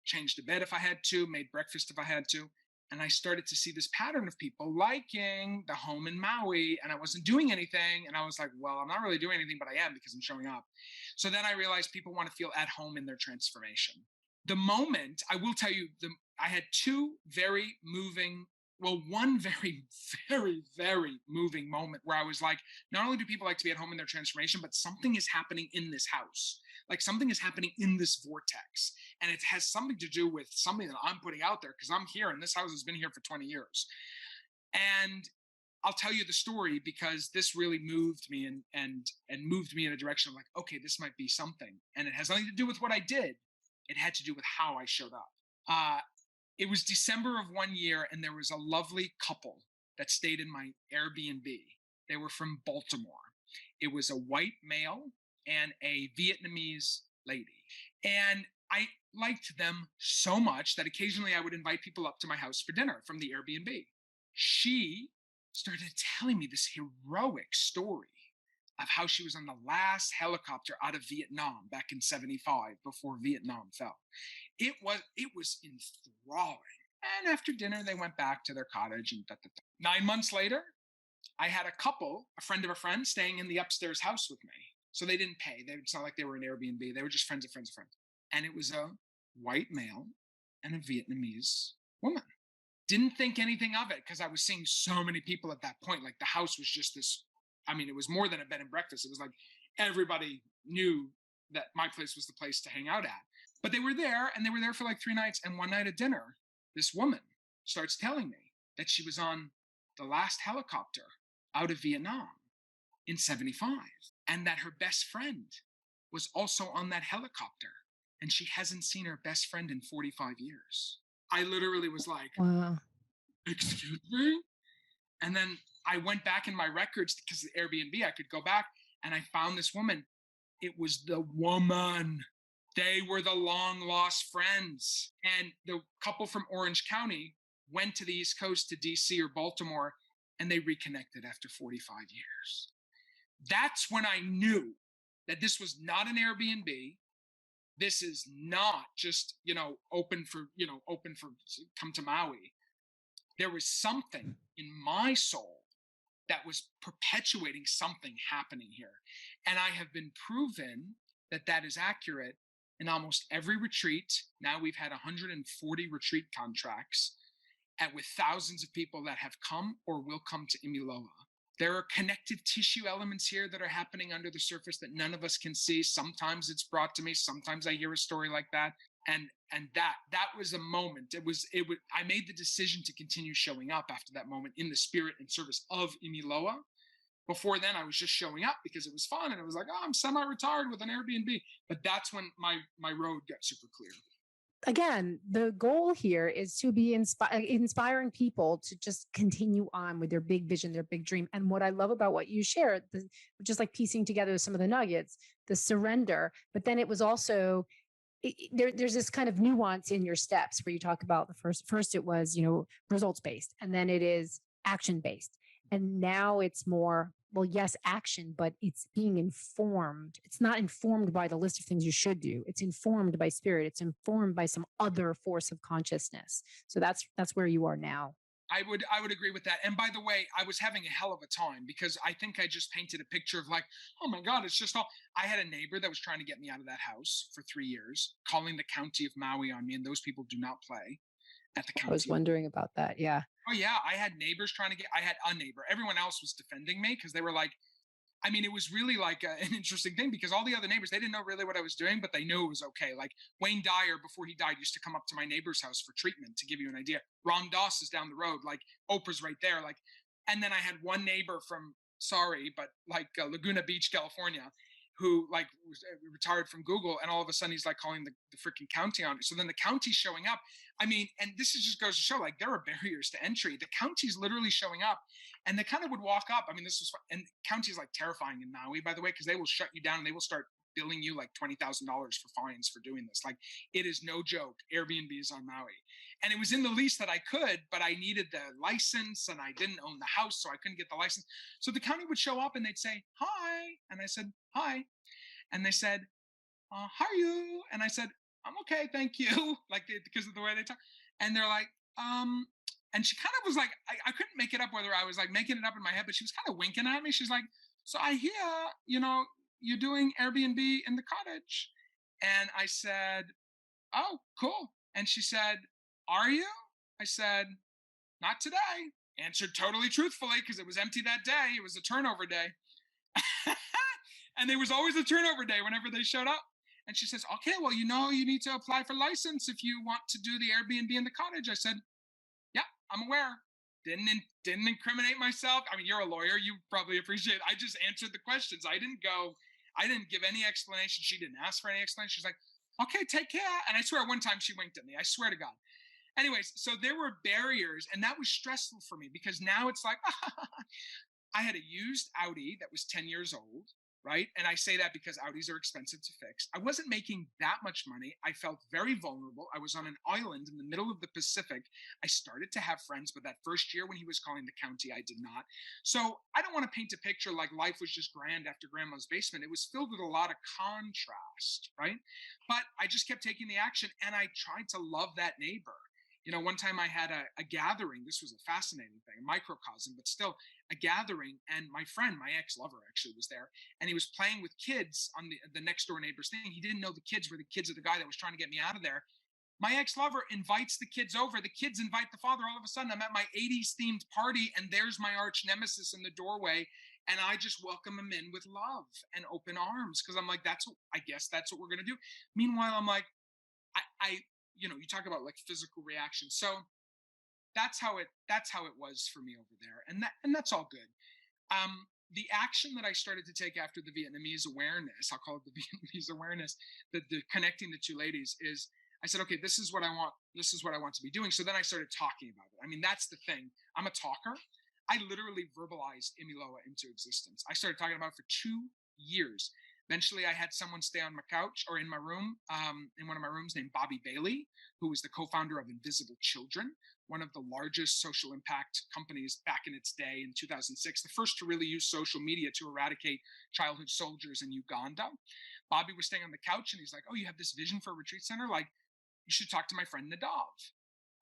changed the bed if I had to, made breakfast if I had to. And I started to see this pattern of people liking the home in Maui, and I wasn't doing anything. And I was like, well, I'm not really doing anything, but I am because I'm showing up. So then I realized people want to feel at home in their transformation. The moment, I will tell you, I had two very moving, one very, very, very moving moment where I was like, not only do people like to be at home in their transformation, but something is happening in this house. Like something is happening in this vortex. And it has something to do with something that I'm putting out there because I'm here and this house has been here for 20 years. And I'll tell you the story because this really moved me and moved me in a direction of like, okay, this might be something. And it has nothing to do with what I did. It had to do with how I showed up. It was December of one year, and there was a lovely couple that stayed in my Airbnb. They were from Baltimore. It was a white male and a Vietnamese lady. And I liked them so much that occasionally I would invite people up to my house for dinner from the Airbnb. She started telling me this heroic story of how she was on the last helicopter out of Vietnam back in '75 before Vietnam fell. It was enthralling. And after dinner, they went back to their cottage and 9 months later, I had a couple, a friend of a friend, staying in the upstairs house with me. So they didn't pay. It's not like they were an Airbnb. They were just friends of friends of friends. And it was a white male and a Vietnamese woman. Didn't think anything of it because I was seeing so many people at that point. Like the house was just this, it was more than a bed and breakfast. It was like everybody knew that my place was the place to hang out at. But they were there, and they were there for like 3 nights. And one night at dinner, this woman starts telling me that she was on the last helicopter out of Vietnam in '75, and that her best friend was also on that helicopter, and she hasn't seen her best friend in 45 years. I literally was like, wow. Excuse me? And then I went back in my records because the Airbnb, I could go back, and I found this woman. It was the woman. They were the long lost friends. And the couple from Orange County went to the East Coast to DC or Baltimore, and they reconnected after 45 years. That's when I knew that this was not an Airbnb. This is not just, open for come to Maui. There was something in my soul that was perpetuating something happening here. And I have been proven that that is accurate in almost every retreat. Now we've had 140 retreat contracts with thousands of people that have come or will come to Imiloa. There are connective tissue elements here that are happening under the surface that none of us can see. Sometimes it's brought to me. Sometimes I hear a story like that. And that was a moment. I made the decision to continue showing up after that moment in the spirit and service of Imiloa. Before then, I was just showing up because it was fun. And it was like, oh, I'm semi-retired with an Airbnb. But that's when my road got super clear. Again, the goal here is to be inspiring people to just continue on with their big vision, their big dream. And what I love about what you shared, just like piecing together some of the nuggets, the surrender, but then it was also, there's this kind of nuance in your steps where you talk about the first it was, results based, and then it is action based. And now it's more, well, yes, action, but it's being informed. It's not informed by the list of things you should do. It's informed by spirit. It's informed by some other force of consciousness. So that's where you are now. I would agree with that. And by the way, I was having a hell of a time because I think I just painted a picture of like, oh my God, it's just all. I had a neighbor that was trying to get me out of that house for 3 years, calling the county of Maui on me, and those people do not play at the county. I was wondering about that. Yeah. Oh yeah, I had neighbors I had a neighbor. Everyone else was defending me because they were like, I mean, it was really like an interesting thing because all the other neighbors, they didn't know really what I was doing, but they knew it was okay. Like Wayne Dyer, before he died, used to come up to my neighbor's house for treatment, to give you an idea. Ram Dass is down the road, like Oprah's right there. Like, and then I had one neighbor from, Laguna Beach, California, who like retired from Google, and all of a sudden he's like calling the freaking county on it. So then the county's showing up. I mean, and this is just goes to show like there are barriers to entry. The county's literally showing up, and they kind of would walk up. I mean, this was fun. And county is like terrifying in Maui, by the way, because they will shut you down and they will start billing you like $20,000 for fines for doing this. Like, it is no joke. Airbnb is on Maui. And it was in the lease that I could, but I needed the license and I didn't own the house, so I couldn't get the license. So the county would show up and they'd say, hi. And I said, hi. And they said, how are you? And I said, I'm okay, thank you. Like, because of the way they talk. And they're like, and she kind of was like, I couldn't make it up whether I was like making it up in my head, but she was kind of winking at me. She's like, so I hear, you're doing Airbnb in the cottage. And I said, oh, cool. And she said, are you? I said, not today. Answered totally truthfully because it was empty that day. It was a turnover day. And there was always a turnover day whenever they showed up. And she says, okay, well, you need to apply for license if you want to do the Airbnb in the cottage. I said, yeah, I'm aware. Didn't incriminate myself. I mean, you're a lawyer. You probably appreciate it. I just answered the questions. I didn't give any explanation. She didn't ask for any explanation. She's like, okay, take care. And I swear one time she winked at me. I swear to God. Anyways, so there were barriers, and that was stressful for me because now it's like, I had a used Audi that was 10 years old, right? And I say that because Audis are expensive to fix. I wasn't making that much money. I felt very vulnerable. I was on an island in the middle of the Pacific. I started to have friends, but that first year when he was calling the county, I did not. So I don't want to paint a picture like life was just grand after grandma's basement. It was filled with a lot of contrast, right? But I just kept taking the action, and I tried to love that neighbor. One time I had a gathering. This was a fascinating thing, a microcosm, but still a gathering. And my friend, my ex-lover actually was there, and he was playing with kids on the next door neighbor's thing. He didn't know the kids were the kids of the guy that was trying to get me out of there. My ex-lover invites the kids over. The kids invite the father. All of a sudden, I'm at my 80s themed party, and there's my arch nemesis in the doorway. And I just welcome him in with love and open arms because I'm like, I guess that's what we're going to do. Meanwhile, I'm like, you talk about like physical reaction. So that's how it was for me over there. And that's all good. The action that I started to take after the Vietnamese awareness, I'll call it the Vietnamese awareness, the connecting the two ladies, is I said, okay, this is what I want. This is what I want to be doing. So then I started talking about it. I mean, that's the thing. I'm a talker. I literally verbalized Imiloa into existence. I started talking about it for 2 years. Eventually, I had someone stay on my couch or in my room, in one of my rooms, named Bobby Bailey, who was the co-founder of Invisible Children, one of the largest social impact companies back in its day in 2006, the first to really use social media to eradicate childhood soldiers in Uganda. Bobby was staying on the couch, and he's like, oh, you have this vision for a retreat center? Like, you should talk to my friend Nadav.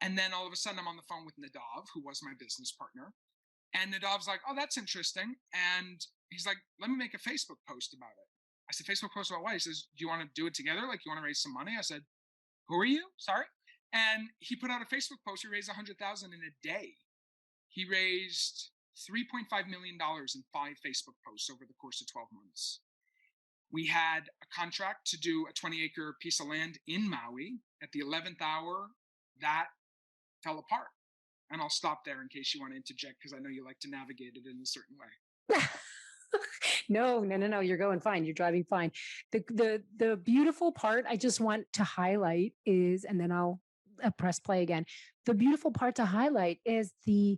And then all of a sudden, I'm on the phone with Nadav, who was my business partner. And Nadav's like, oh, that's interesting. And he's like, let me make a Facebook post about it. I said, Facebook post about what? He says, do you want to do it together? Like, you want to raise some money? I said, who are you? Sorry. And he put out a Facebook post. He raised 100,000 in a day. He raised $3.5 million in 5 Facebook posts over the course of 12 months. We had a contract to do a 20-acre piece of land in Maui. At the 11th hour, that fell apart. And I'll stop there in case you want to interject, because I know you like to navigate it in a certain way. No, you're going fine. You're driving fine. The beautiful part I just want to highlight is, and then I'll press play again. The beautiful part to highlight is the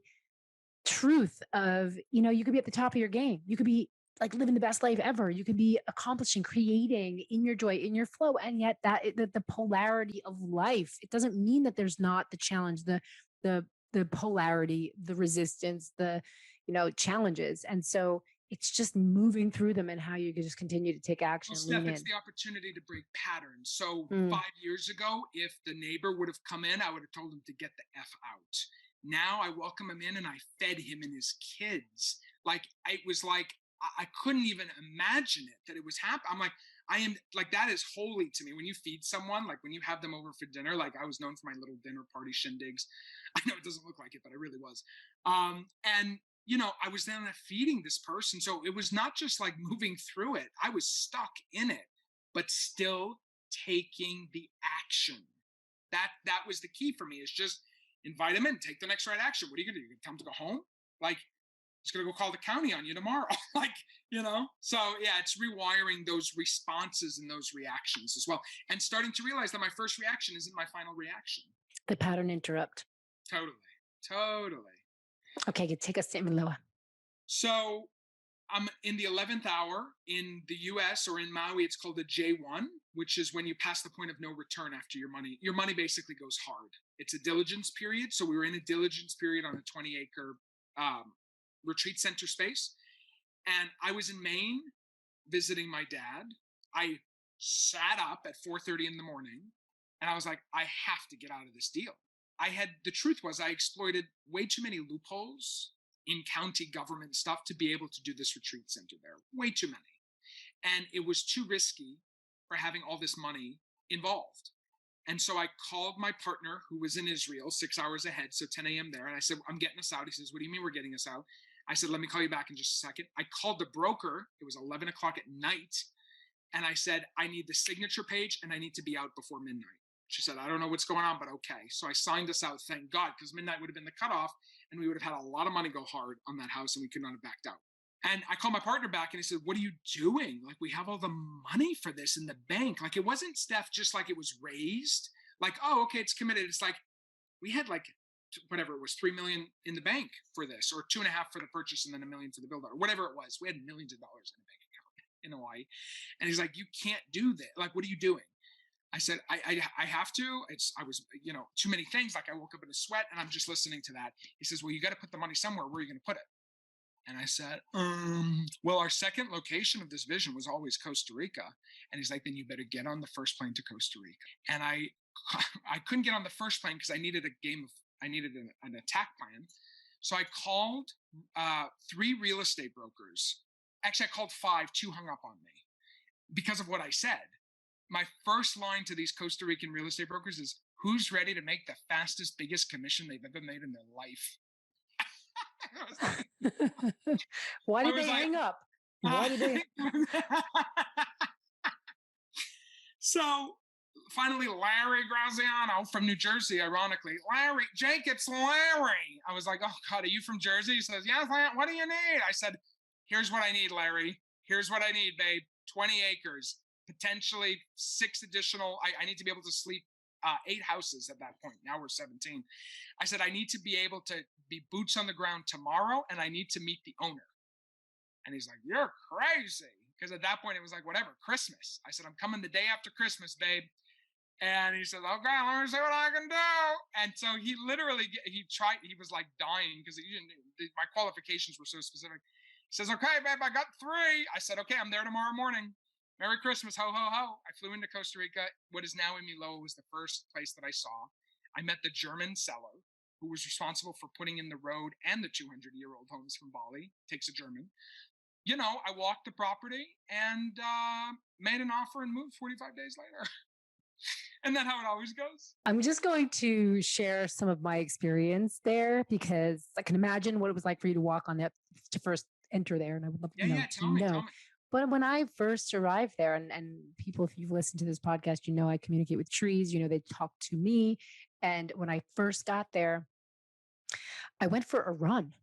truth of, you could be at the top of your game. You could be like living the best life ever. You could be accomplishing, creating in your joy, in your flow. And yet the polarity of life, it doesn't mean that there's not the challenge, the polarity, the resistance, the, challenges. And so it's just moving through them and how you can just continue to take action. Well, Steph, it's the opportunity to break patterns. So 5 years ago, if the neighbor would have come in, I would have told him to get the F out. Now I welcome him in and I fed him and his kids. Like, it was like, I couldn't even imagine it, that it was happening. I'm like, I am like, that is holy to me. When you feed someone, like when you have them over for dinner, like I was known for my little dinner party shindigs. I know it doesn't look like it, but I really was. And I was then feeding this person. So it was not just like moving through it. I was stuck in it, but still taking the action. That was the key for me, is just invite them in, take the next right action. What are you going to do? You're going to tell them to go home? Like, it's going to go call the county on you tomorrow. So yeah, it's rewiring those responses and those reactions as well. And starting to realize that my first reaction isn't my final reaction. The pattern interrupt. Totally. Okay, take us to Imiloa. So I'm in the 11th hour in the US, or in Maui, it's called a J1, which is when you pass the point of no return after your money. Your money basically goes hard. It's a diligence period. So we were in a diligence period on a 20-acre retreat center space. And I was in Maine visiting my dad. I sat up at 4:30 in the morning and I was like, I have to get out of this deal. The truth was, I exploited way too many loopholes in county government stuff to be able to do this retreat center there. Way too many. And it was too risky for having all this money involved. And so I called my partner, who was in Israel 6 hours ahead, so 10 a.m. there. And I said, I'm getting us out. He says, what do you mean we're getting us out? I said, let me call you back in just a second. I called the broker. It was 11 o'clock at night. And I said, I need the signature page and I need to be out before midnight. She said, I don't know what's going on, but okay. So I signed us out, thank God, because midnight would have been the cutoff and we would have had a lot of money go hard on that house and we could not have backed out. And I called my partner back and he said, what are you doing? Like, we have all the money for this in the bank. Like, it wasn't, Steph, just like it was raised. Like, oh, okay, it's committed. It's like, we had like, whatever it was, 3 million in the bank for this, or 2.5 for the purchase and then $1 million for the build out, or whatever it was. We had millions of dollars in the bank account in Hawaii. And he's like, you can't do that. Like, what are you doing? I said, I have to. I was, too many things. Like, I woke up in a sweat and I'm just listening to that. He says, well, you got to put the money somewhere. Where are you going to put it? And I said, well, our second location of this vision was always Costa Rica. And he's like, then you better get on the first plane to Costa Rica. And I couldn't get on the first plane because I needed an attack plan. So I called 3 real estate brokers. Actually, I called 5, 2 hung up on me because of what I said. My first line to these Costa Rican real estate brokers is, who's ready to make the fastest, biggest commission they've ever made in their life? Why did they hang up? Why did they? So finally, Larry Graziano from New Jersey, ironically, Jake, it's Larry. I was like, oh God, are you from Jersey? He says, yes, what do you need? I said, here's what I need, Larry. Here's what I need, babe. 20 acres, potentially 6 additional. I need to be able to sleep 8 houses at that point. Now we're 17. I said, I need to be able to be boots on the ground tomorrow, and I need to meet the owner. And he's like, you're crazy. Because at that point, it was like, whatever, Christmas. I said, I'm coming the day after Christmas, babe. And he said, okay, let me see what I can do. And so he literally, he was like dying because my qualifications were so specific. He says, okay, babe, I got 3. I said, okay, I'm there tomorrow morning. Merry Christmas, ho, ho, ho. I flew into Costa Rica. What is now Imiloa was the first place that I saw. I met the German seller who was responsible for putting in the road and the 200-year-old homes from Bali. Takes a German. I walked the property and made an offer and moved 45 days later. Isn't that how it always goes? I'm just going to share some of my experience there because I can imagine what it was like for you to walk on that to first enter there. And I would love, Yeah, to tell know. me. But when I first arrived there, and people, if you've listened to this podcast, I communicate with trees, they talk to me. And when I first got there, I went for a run.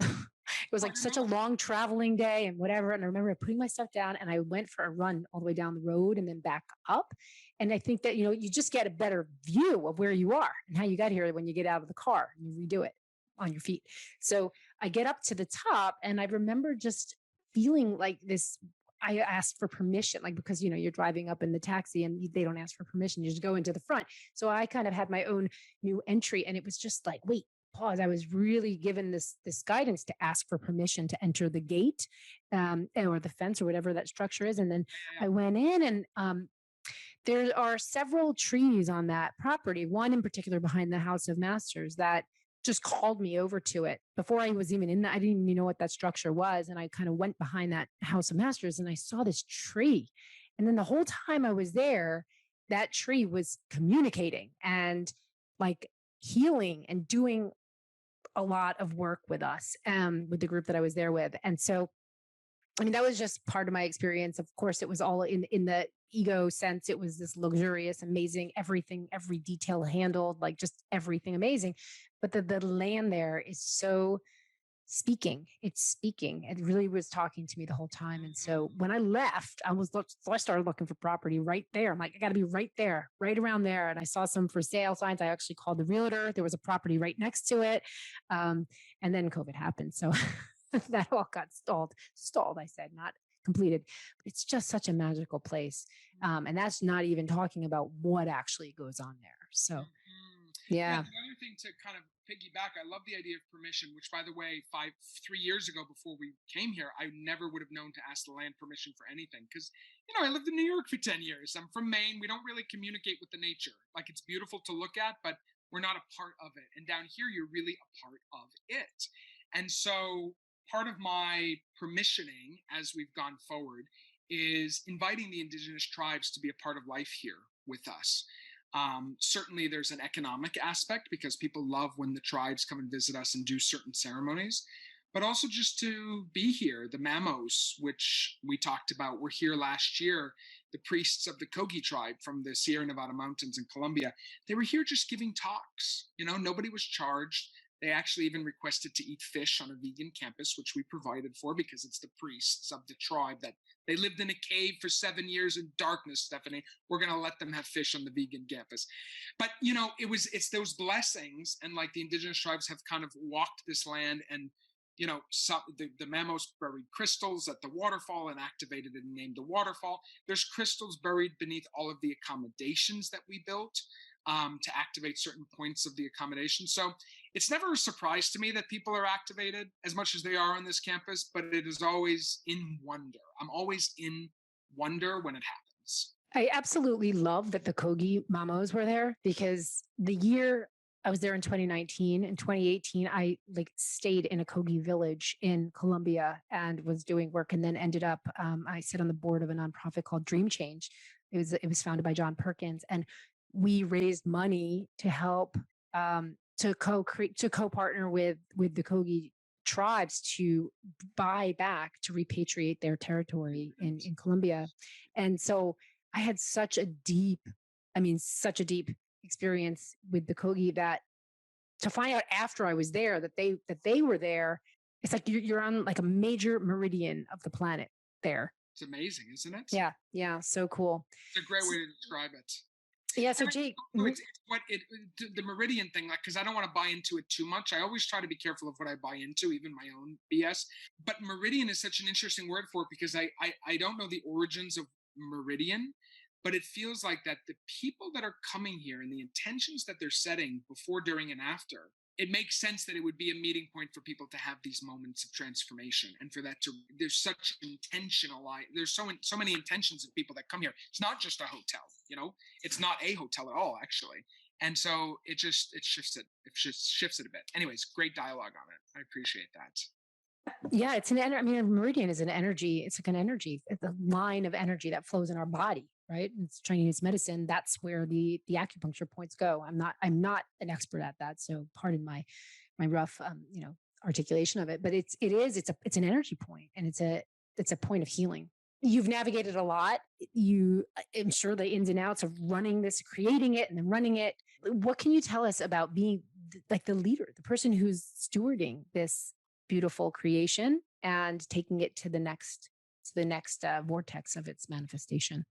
It was Oh, I like didn't such know a that. long traveling day and whatever. And I remember putting my stuff down and I went for a run all the way down the road and then back up. And I think that, you just get a better view of where you are and how you got here when you get out of the car and you redo it on your feet. So I get up to the top and I remember just feeling like this. I asked for permission, like, because, you're driving up in the taxi and they don't ask for permission. You just go into the front. So I kind of had my own new entry and it was just like, wait, pause. I was really given this guidance to ask for permission to enter the gate, or the fence or whatever that structure is. And then Yeah. I went in and there are several trees on that property, one in particular behind the House of Masters that just called me over to it before I was even in that. I didn't even know what that structure was. And I kind of went behind that House of Masters and I saw this tree. And then the whole time I was there, that tree was communicating and like healing and doing a lot of work with us, with the group that I was there with. And so, I mean, that was just part of my experience. Of course, it was all in the ego sense. It was this luxurious, amazing, everything, every detail handled, like just everything amazing. But the land there is so speaking. It's speaking. It really was talking to me the whole time. And so when I left, so I started looking for property right there. I'm like, I got to be right there, right around there. And I saw some for sale signs. I actually called the realtor. There was a property right next to it. And then COVID happened. So that all got stalled, I said, not completed. But it's just such a magical place. And that's not even talking about what actually goes on there. So, yeah. The other thing to kind of piggyback, I love the idea of permission, which, by the way, 3 years ago before we came here, I never would have known to ask the land permission for anything because, I lived in New York for 10 years. I'm from Maine. We don't really communicate with the nature. Like, it's beautiful to look at, but we're not a part of it. And down here, you're really a part of it. And so part of my permissioning as we've gone forward is inviting the indigenous tribes to be a part of life here with us. Certainly, there's an economic aspect because people love when the tribes come and visit us and do certain ceremonies, but also just to be here. The Mamos, which we talked about, were here last year. The priests of the Kogi tribe from the Sierra Nevada mountains in Colombia, they were here just giving talks. Nobody was charged. They actually even requested to eat fish on a vegan campus, which we provided for because it's the priests of the tribe that they lived in a cave for 7 years in darkness, Stephanie. We're going to let them have fish on the vegan campus. But, it's those blessings. And like the indigenous tribes have kind of walked this land and, the Mamos buried crystals at the waterfall and activated it and named the waterfall. There's crystals buried beneath all of the accommodations that we built to activate certain points of the accommodation. So it's never a surprise to me that people are activated as much as they are on this campus, but it is always in wonder. I'm always in wonder when it happens. I absolutely love that the Kogi Mamos were there because the year I was there in 2019, in 2018, I stayed in a Kogi village in Colombia and was doing work and then ended up, I sit on the board of a nonprofit called Dream Change. It was founded by John Perkins and we raised money to help, to co-partner with the Kogi tribes to buy back, to repatriate their territory in Colombia. And so I had such a deep experience with the Kogi that to find out after I was there that they were there, it's like you're on like a major meridian of the planet there. It's amazing, isn't it? Yeah. Yeah. So cool. It's a great way to describe it. Yeah. So Jake, it's the meridian thing, like, because I don't want to buy into it too much. I always try to be careful of what I buy into, even my own BS. But meridian is such an interesting word for it because I don't know the origins of meridian, but it feels like that the people that are coming here and the intentions that they're setting before, during, and after, it makes sense that it would be a meeting point for people to have these moments of transformation and for that there's such there's so many intentions of people that come here. It's not just a hotel, it's not a hotel at all, actually. And so it shifts it a bit. Anyways, great dialogue on it. I appreciate that. Yeah, it's a meridian is an energy. It's like an energy. It's a line of energy that flows in our body. right? It's Chinese medicine. That's where the acupuncture points go. I'm not an expert at that, so pardon my rough articulation of it. But it's an energy point, and it's a point of healing. You've navigated a lot. I'm sure the ins and outs of running this, creating it, and then running it. What can you tell us about being like the leader, the person who's stewarding this beautiful creation and taking it to the next vortex of its manifestation?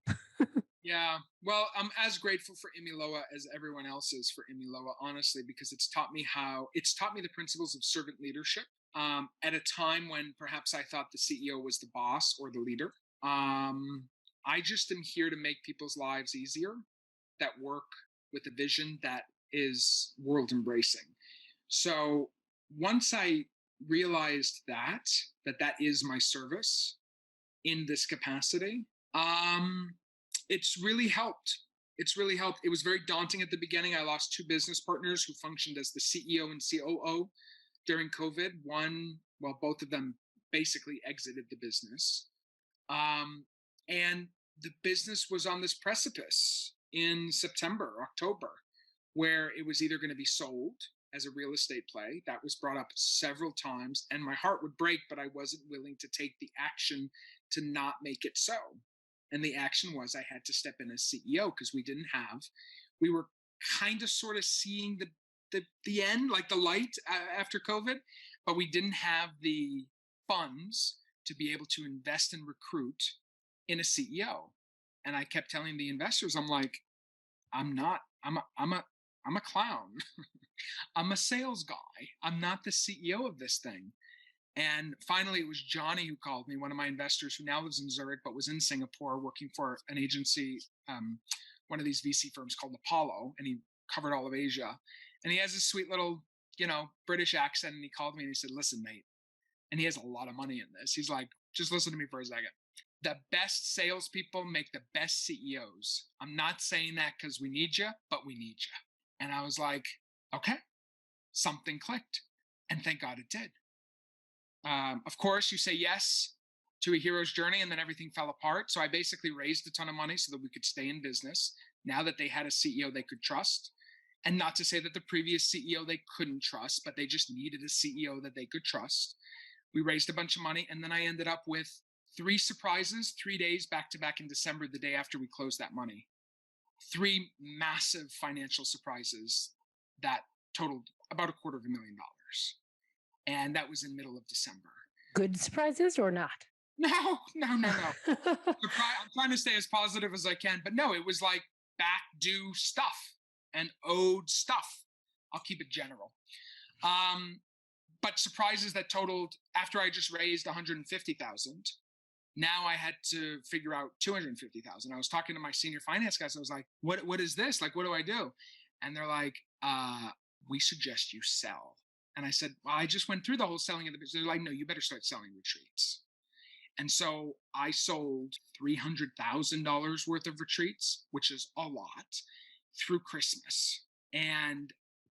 Yeah. Well, I'm as grateful for Imiloa as everyone else is for Imiloa, honestly, because it's taught me the principles of servant leadership at a time when perhaps I thought the CEO was the boss or the leader. I just am here to make people's lives easier that work with a vision that is world embracing. So once I realized that is my service in this capacity, it's really helped. It's really helped. It was very daunting at the beginning. I lost two business partners who functioned as the CEO and COO during COVID. Both of them basically exited the business. And the business was on this precipice in September, October, where it was either going to be sold as a real estate play. That was brought up several times, and my heart would break, but I wasn't willing to take the action to not make it so. And the action was I had to step in as CEO because we were kind of sort of seeing the end, like the light after COVID, but we didn't have the funds to be able to invest and recruit in a CEO. And I kept telling the investors, I'm like, I'm a clown. I'm a sales guy. I'm not the CEO of this thing. And finally, it was Johnny who called me, one of my investors who now lives in Zurich, but was in Singapore working for an agency, one of these VC firms called Apollo, and he covered all of Asia. And he has this sweet little, British accent. And he called me and he said, listen, mate. And he has a lot of money in this. He's like, just listen to me for a second. The best salespeople make the best CEOs. I'm not saying that because we need you, but we need you. And I was like, okay, something clicked. And thank God it did. Of course, you say yes to a hero's journey and then everything fell apart. So I basically raised a ton of money so that we could stay in business now that they had a CEO they could trust. And not to say that the previous CEO they couldn't trust, but they just needed a CEO that they could trust. We raised a bunch of money, and then I ended up with 3 surprises, 3 days back to back in December, the day after we closed that money. 3 massive financial surprises that totaled about $250,000. And that was in the middle of December. Good surprises or not? No. I'm trying to stay as positive as I can, but no, it was like back due stuff and owed stuff. I'll keep it general. But surprises that totaled, after I just raised 150,000, now I had to figure out 250,000. I was talking to my senior finance guys. I was like, what is this? Like, what do I do? And they're like, we suggest you sell. And I said, well, I just went through the whole selling of the business. They're like, no, you better start selling retreats. And so I sold $300,000 worth of retreats, which is a lot, through Christmas. And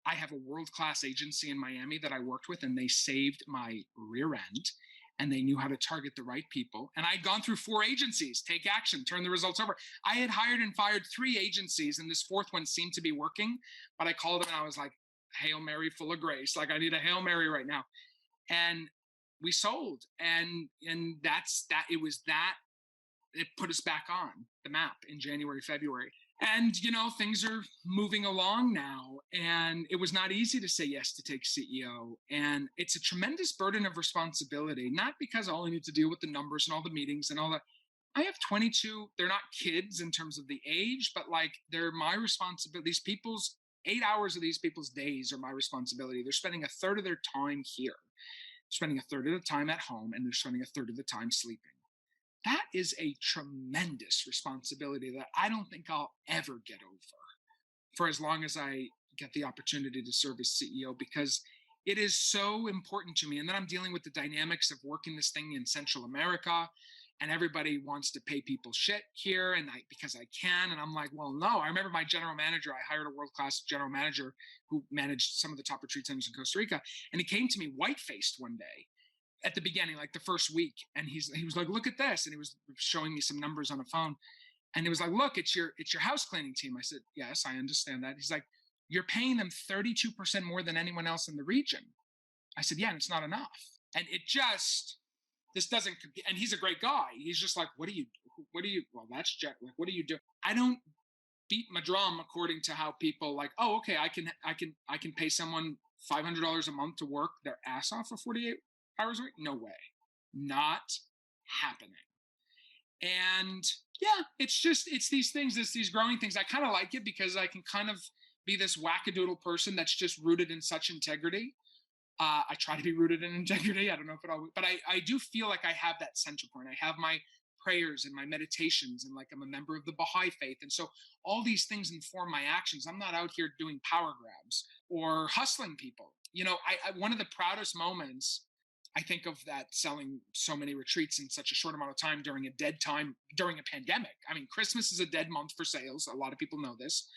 I have a world-class agency in Miami that I worked with, and they saved my rear end, and they knew how to target the right people. And I'd gone through 4 agencies, take action, turn the results over. I had hired and fired 3 agencies, and this 4th one seemed to be working, but I called them and I was like, Hail Mary, full of grace. Like, I need a Hail Mary right now. And we sold. And that's that. It put us back on the map in January, February. And, things are moving along now. And it was not easy to say yes to take CEO. And it's a tremendous burden of responsibility, not because all I need to deal with the numbers and all the meetings and all that. I have 22, they're not kids in terms of the age, but like they're my responsibility. 8 hours of these people's days are my responsibility. They're spending a third of their time here, spending a third of the time at home, and they're spending a third of the time sleeping. That is a tremendous responsibility that I don't think I'll ever get over for as long as I get the opportunity to serve as CEO, because it is so important to me. And then I'm dealing with the dynamics of working this thing in Central America, and everybody wants to pay people shit here, and because I can. And I'm like, well, no. I remember my general manager, I hired a world-class general manager who managed some of the top retreat centers in Costa Rica. And he came to me white-faced one day at the beginning, like the first week. And he was like, look at this. And he was showing me some numbers on a phone. And he was like, look, it's your house cleaning team. I said, yes, I understand that. He's like, you're paying them 32% more than anyone else in the region. I said, yeah, and it's not enough. And this doesn't, and he's a great guy. He's just like, what do you, well, that's Jack. Like, what do you do? I don't beat my drum according to how people like, oh, okay, I can pay someone $500 a month to work their ass off for 48 hours a week. No way. Not happening. And yeah, it's these things, these growing things. I kind of like it because I can kind of be this wackadoodle person that's just rooted in such integrity. I try to be rooted in integrity. I don't know if it always, but I do feel like I have that center point. I have my prayers and my meditations, and like I'm a member of the Baha'i faith. And so all these things inform my actions. I'm not out here doing power grabs or hustling people. You know, one of the proudest moments, I think of that, selling so many retreats in such a short amount of time during a dead time, during a pandemic. I mean, Christmas is a dead month for sales. A lot of people know this.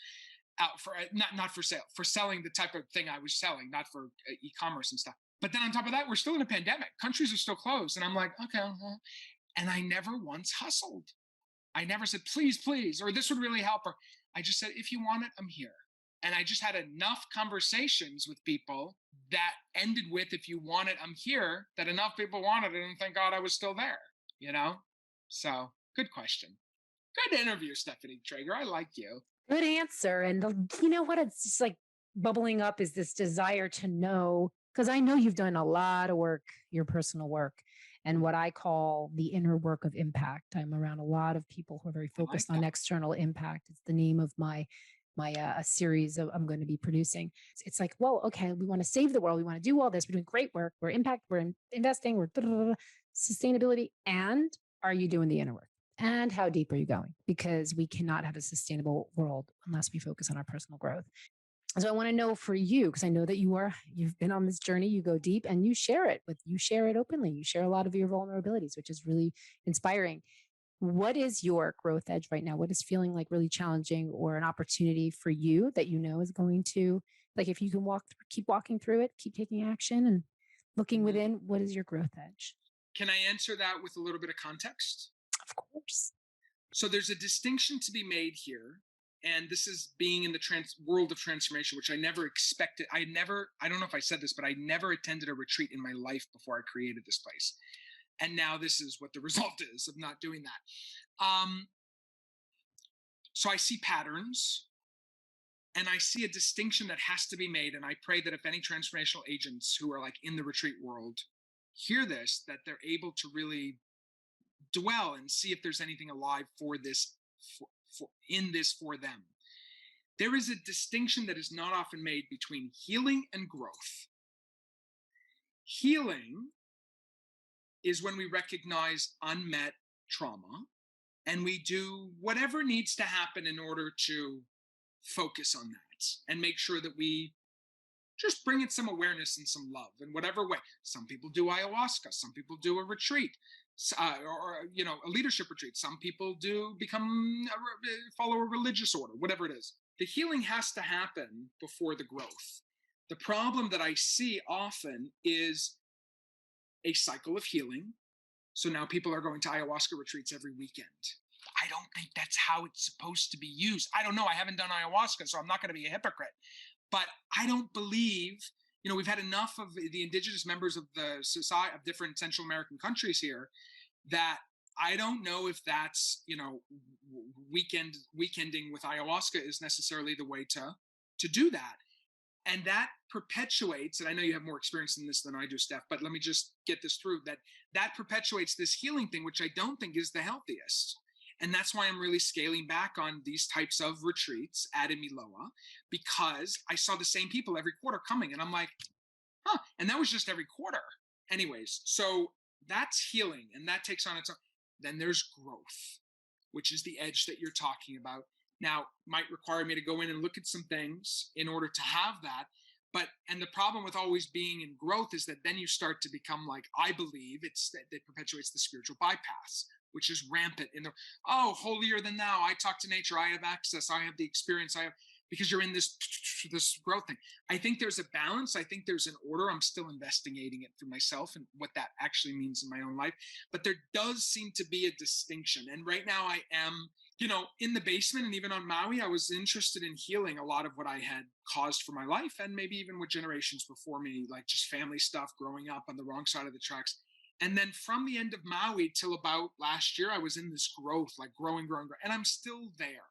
For not for sale, for selling the type of thing I was selling, not for e-commerce and stuff. But then on top of that, we're still in a pandemic. Countries are still closed. And I'm like, okay. And I never once hustled. I never said, please, or this would really help. Or I just said, if you want it, I'm here. And I just had enough conversations with people that ended with, if you want it, I'm here, that enough people wanted it. And thank God I was still there, you know? So good question. Good interview, Stephanie Trager. I like you. Good answer. And you know what? It's just like bubbling up is this desire to know, because I know you've done a lot of work, your personal work, and what I call the inner work of impact. I'm around a lot of people who are very focused on external impact. It's the name of my a series I'm going to be producing. It's like, well, okay, we want to save the world. We want to do all this. We're doing great work. We're impact. We're investing. We're sustainability. And are you doing the inner work? And how deep are you going? Because we cannot have a sustainable world unless we focus on our personal growth. So I want to know for you, because I know that you've been on this journey, you go deep and you share it openly. You share a lot of your vulnerabilities, which is really inspiring. What is your growth edge right now? What is feeling like really challenging or an opportunity for you that you know is going to, like, if you can keep walking through it, keep taking action and looking within, what is your growth edge? Can I answer that with a little bit of context? Of course. So there's a distinction to be made here. And this is being in the world of transformation, which I never expected. I don't know if I said this, but I never attended a retreat in my life before I created this place. And now this is what the result is of not doing that. So I see patterns and I see a distinction that has to be made. And I pray that if any transformational agents who are like in the retreat world hear this, that they're able to really dwell and see if there's anything alive for this, for them. There is a distinction that is not often made between healing and growth. Healing is when we recognize unmet trauma and we do whatever needs to happen in order to focus on that and make sure that we just bring in some awareness and some love in whatever way. Some people do ayahuasca, some people do a retreat, or a leadership retreat. Some people do follow a religious order, whatever it is. The healing has to happen before the growth. The problem that I see often is a cycle of healing. So now people are going to ayahuasca retreats every weekend. I don't think that's how it's supposed to be used. I don't know. I haven't done ayahuasca, so I'm not going to be a hypocrite. But I don't believe, we've had enough of the indigenous members of the society of different Central American countries here that I don't know if that's, weekending with ayahuasca is necessarily the way to do that. And that perpetuates, and I know you have more experience in this than I do, Steph, but let me just get this through, that perpetuates this healing thing, which I don't think is the healthiest. And that's why I'm really scaling back on these types of retreats at Imiloa, because I saw the same people every quarter coming and I'm like, and that was just every quarter. Anyways, so that's healing and that takes on its own. Then there's growth, which is the edge that you're talking about. Now, might require me to go in and look at some things in order to have that. And the problem with always being in growth is that then you start to become like, I believe that perpetuates the spiritual bypass, which is rampant in holier than thou. I talk to nature. I have access. I have the experience. Because you're in this growth thing. I think there's a balance. I think there's an order. I'm still investigating it for myself and what that actually means in my own life. But there does seem to be a distinction. And right now I am In the basement and even on Maui, I was interested in healing a lot of what I had caused for my life, and maybe even with generations before me, like just family stuff, growing up on the wrong side of the tracks. And then from the end of Maui till about last year, I was in this growth, like growing, growing, growing, and I'm still there.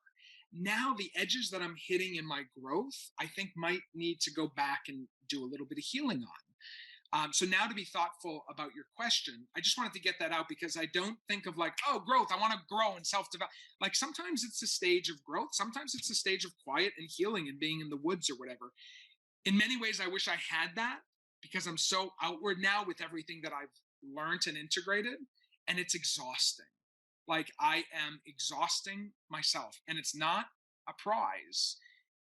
Now, the edges that I'm hitting in my growth, I think might need to go back and do a little bit of healing on. So now, to be thoughtful about your question, I just wanted to get that out because I don't think of like, oh, growth, I want to grow and self-develop. Like sometimes it's a stage of growth. Sometimes it's a stage of quiet and healing and being in the woods or whatever. In many ways, I wish I had that because I'm so outward now with everything that I've learned and integrated, and it's exhausting. Like I am exhausting myself, and it's not a prize.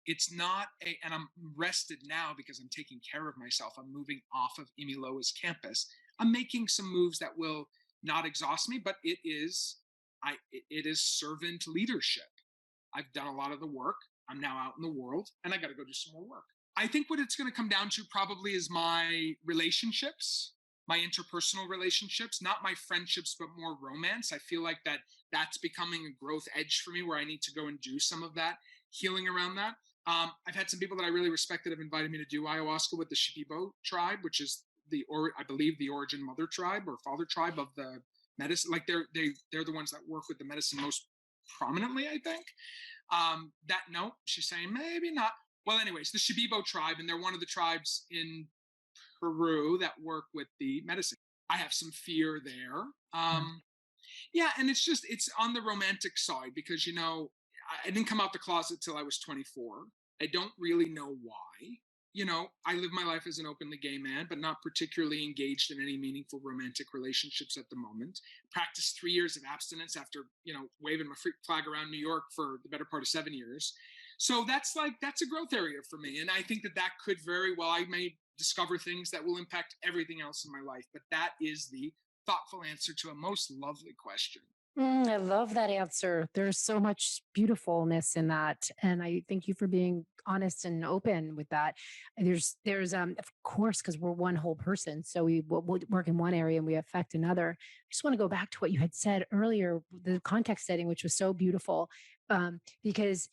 It's not a, and I'm rested now because I'm taking care of myself. I'm moving off of Imiloa's campus. I'm making some moves that will not exhaust me, but it is servant leadership. I've done a lot of the work. I'm now out in the world, and I got to go do some more work. I think what it's going to come down to probably is my relationships, my interpersonal relationships, not my friendships, but more romance. I feel like that's becoming a growth edge for me where I need to go and do some of that healing around that. I've had some people that I really respect that have invited me to do ayahuasca with the Shipibo tribe, which is I believe the origin mother tribe or father tribe of the medicine. Like they're the ones that work with the medicine most prominently, I think. No, she's saying maybe not. Well, anyways, the Shipibo tribe, and they're one of the tribes in Peru that work with the medicine. I have some fear there. Yeah, and it's on the romantic side because I didn't come out the closet till I was 24. I don't really know why. I live my life as an openly gay man, but not particularly engaged in any meaningful romantic relationships at the moment. Practiced 3 years of abstinence after, waving my freak flag around New York for the better part of 7 years. So that's a growth area for me. And I think that could very well, I may discover things that will impact everything else in my life. But that is the thoughtful answer to a most lovely question. I love that answer. There's so much beautifulness in that. And I thank you for being honest and open with that. There's of course, because we're one whole person. So we'll work in one area and we affect another. I just want to go back to what you had said earlier, the context setting, which was so beautiful. Because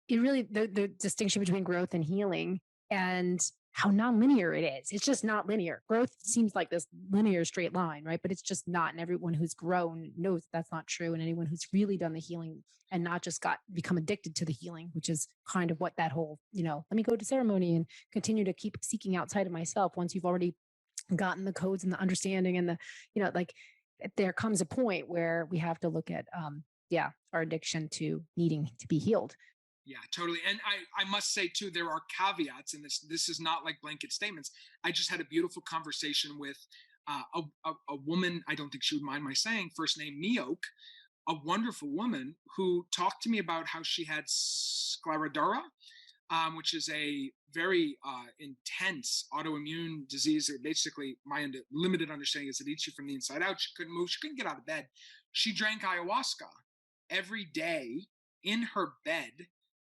it really, the distinction between growth and healing and how nonlinear it is. It's just not linear. Growth seems like this linear straight line, right? But it's just not. And everyone who's grown knows that's not true. And anyone who's really done the healing and not just become addicted to the healing, which is kind of what that whole, let me go to ceremony and continue to keep seeking outside of myself. Once you've already gotten the codes and the understanding and like there comes a point where we have to look at, our addiction to needing to be healed. Yeah, totally. And I must say too, there are caveats in this. This is not like blanket statements. I just had a beautiful conversation with a woman. I don't think she would mind my saying, first name Mioke, a wonderful woman who talked to me about how she had scleroderma, which is a very intense autoimmune disease. Basically, my limited understanding is it eats you from the inside out. She couldn't move. She couldn't get out of bed. She drank ayahuasca every day in her bed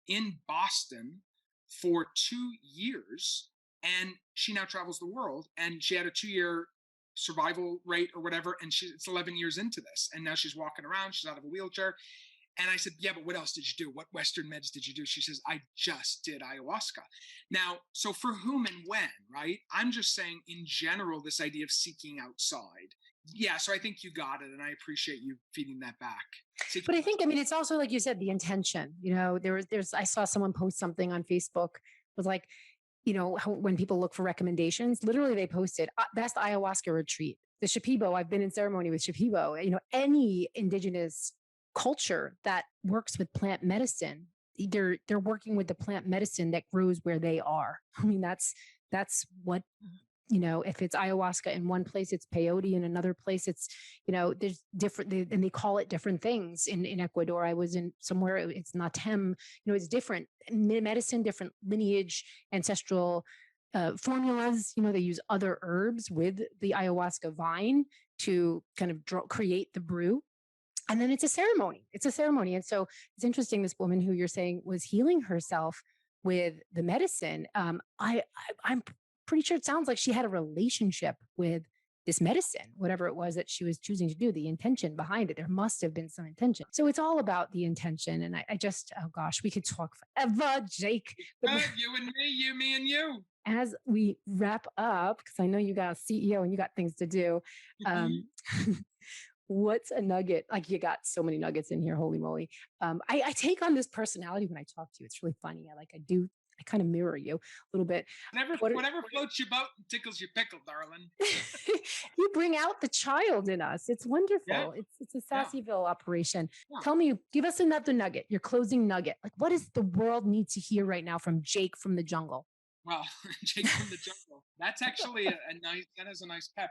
in Boston for 2 years, and she now travels the world, and she had a 2-year survival rate or whatever, and it's 11 years into this, and now she's walking around, she's out of a wheelchair. And I said, yeah, but what else did you do? What Western meds did you do? She says, I just did ayahuasca. Now, so for whom and when, right? I'm just saying in general, this idea of seeking outside. Yeah, so I think you got it, and I appreciate you feeding that back. But I think, it's also like you said, the intention. I saw someone post something on Facebook was like, when people look for recommendations, literally they posted best ayahuasca retreat, the Shipibo. I've been in ceremony with Shipibo. Any indigenous culture that works with plant medicine, they're working with the plant medicine that grows where they are. That's what. If it's ayahuasca in one place, it's peyote in another place. It's, there's different, and they call it different things in Ecuador. I was in somewhere, it's natem, it's different medicine, different lineage, ancestral formulas. They use other herbs with the ayahuasca vine to kind of create the brew. And then it's a ceremony. And so it's interesting, this woman who you're saying was healing herself with the medicine. I'm pretty sure it sounds like she had a relationship with this medicine, whatever it was that she was choosing to do, the intention behind it. There must have been some intention. So it's all about the intention. And I just, oh gosh, we could talk forever, Jake. But You and me, you, me and you. as we wrap up, because I know you got a CEO and you got things to do, what's a nugget? Like, you got so many nuggets in here. Holy moly. I take on this personality when I talk to you. It's really funny. I kind of mirror you a little bit. Whatever floats your boat and tickles your pickle, darling. You bring out the child in us. It's wonderful. Yeah. It's a Sasseville operation. Yeah. Tell me, give us another nugget, your closing nugget. Like, what does the world need to hear right now from Jake from the jungle? Well, Jake from the jungle. That's actually that is a nice pep.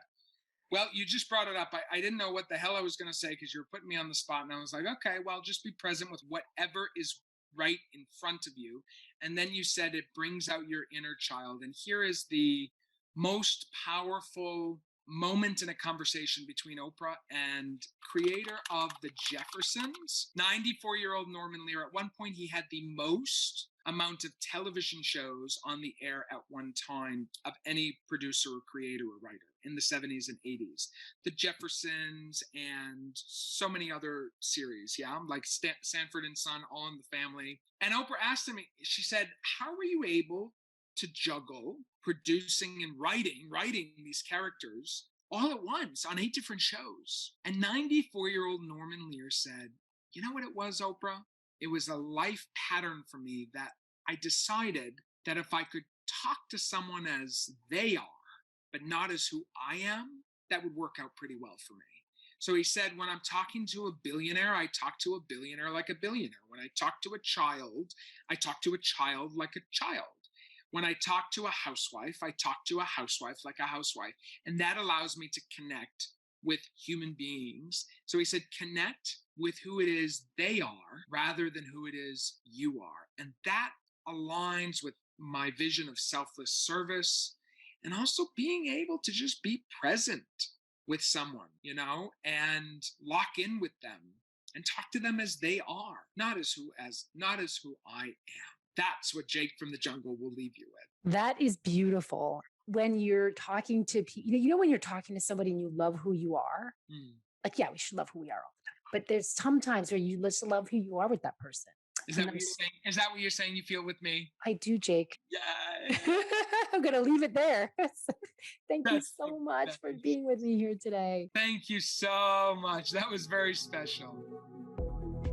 Well, you just brought it up. I didn't know what the hell I was going to say because you were putting me on the spot. And I was like, okay, well, just be present with whatever is right in front of you. And then you said it brings out your inner child. And here is the most powerful moment in a conversation between Oprah and creator of the Jeffersons, 94-year-old Norman Lear. At one point, he had the most amount of television shows on the air at one time of any producer or creator or writer in the 70s and 80s. The Jeffersons and so many other series, like Sanford and Son, All in the Family. And Oprah asked him, she said, how were you able to juggle producing and writing these characters all at once on 8 different shows? And 94-year-old Norman Lear said, you know what it was, Oprah? It was a life pattern for me that I decided that if I could talk to someone as they are, but not as who I am, that would work out pretty well for me. So he said, when I'm talking to a billionaire, I talk to a billionaire like a billionaire. When I talk to a child, I talk to a child like a child. When I talk to a housewife, I talk to a housewife like a housewife. And that allows me to connect with human beings. So he said, connect with who it is they are rather than who it is you are. And that aligns with my vision of selfless service and also being able to just be present with someone, and lock in with them and talk to them as they are, not as who I am. That's what Jake from the jungle will leave you with. That is beautiful. When you're talking to people, when you're talking to somebody and you love who you are, like, yeah, we should love who we are all the time. But there's some times where you just love who you are with that person. Is that what you're saying? Is that what you're saying you feel with me? I do, Jake. Yeah. I'm going to leave it there. Thank you so much for being with me here today. Thank you so much. That was very special.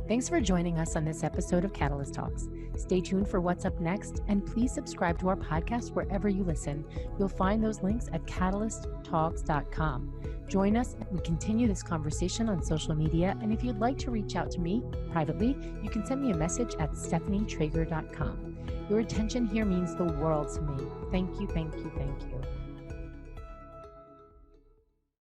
Thanks for joining us on this episode of Catalyst Talks. Stay tuned for what's up next, and please subscribe to our podcast wherever you listen. You'll find those links at catalysttalks.com. Join us as we continue this conversation on social media, and if you'd like to reach out to me privately, you can send me a message at stephanietrager.com. Your attention here means the world to me. Thank you, thank you, thank you.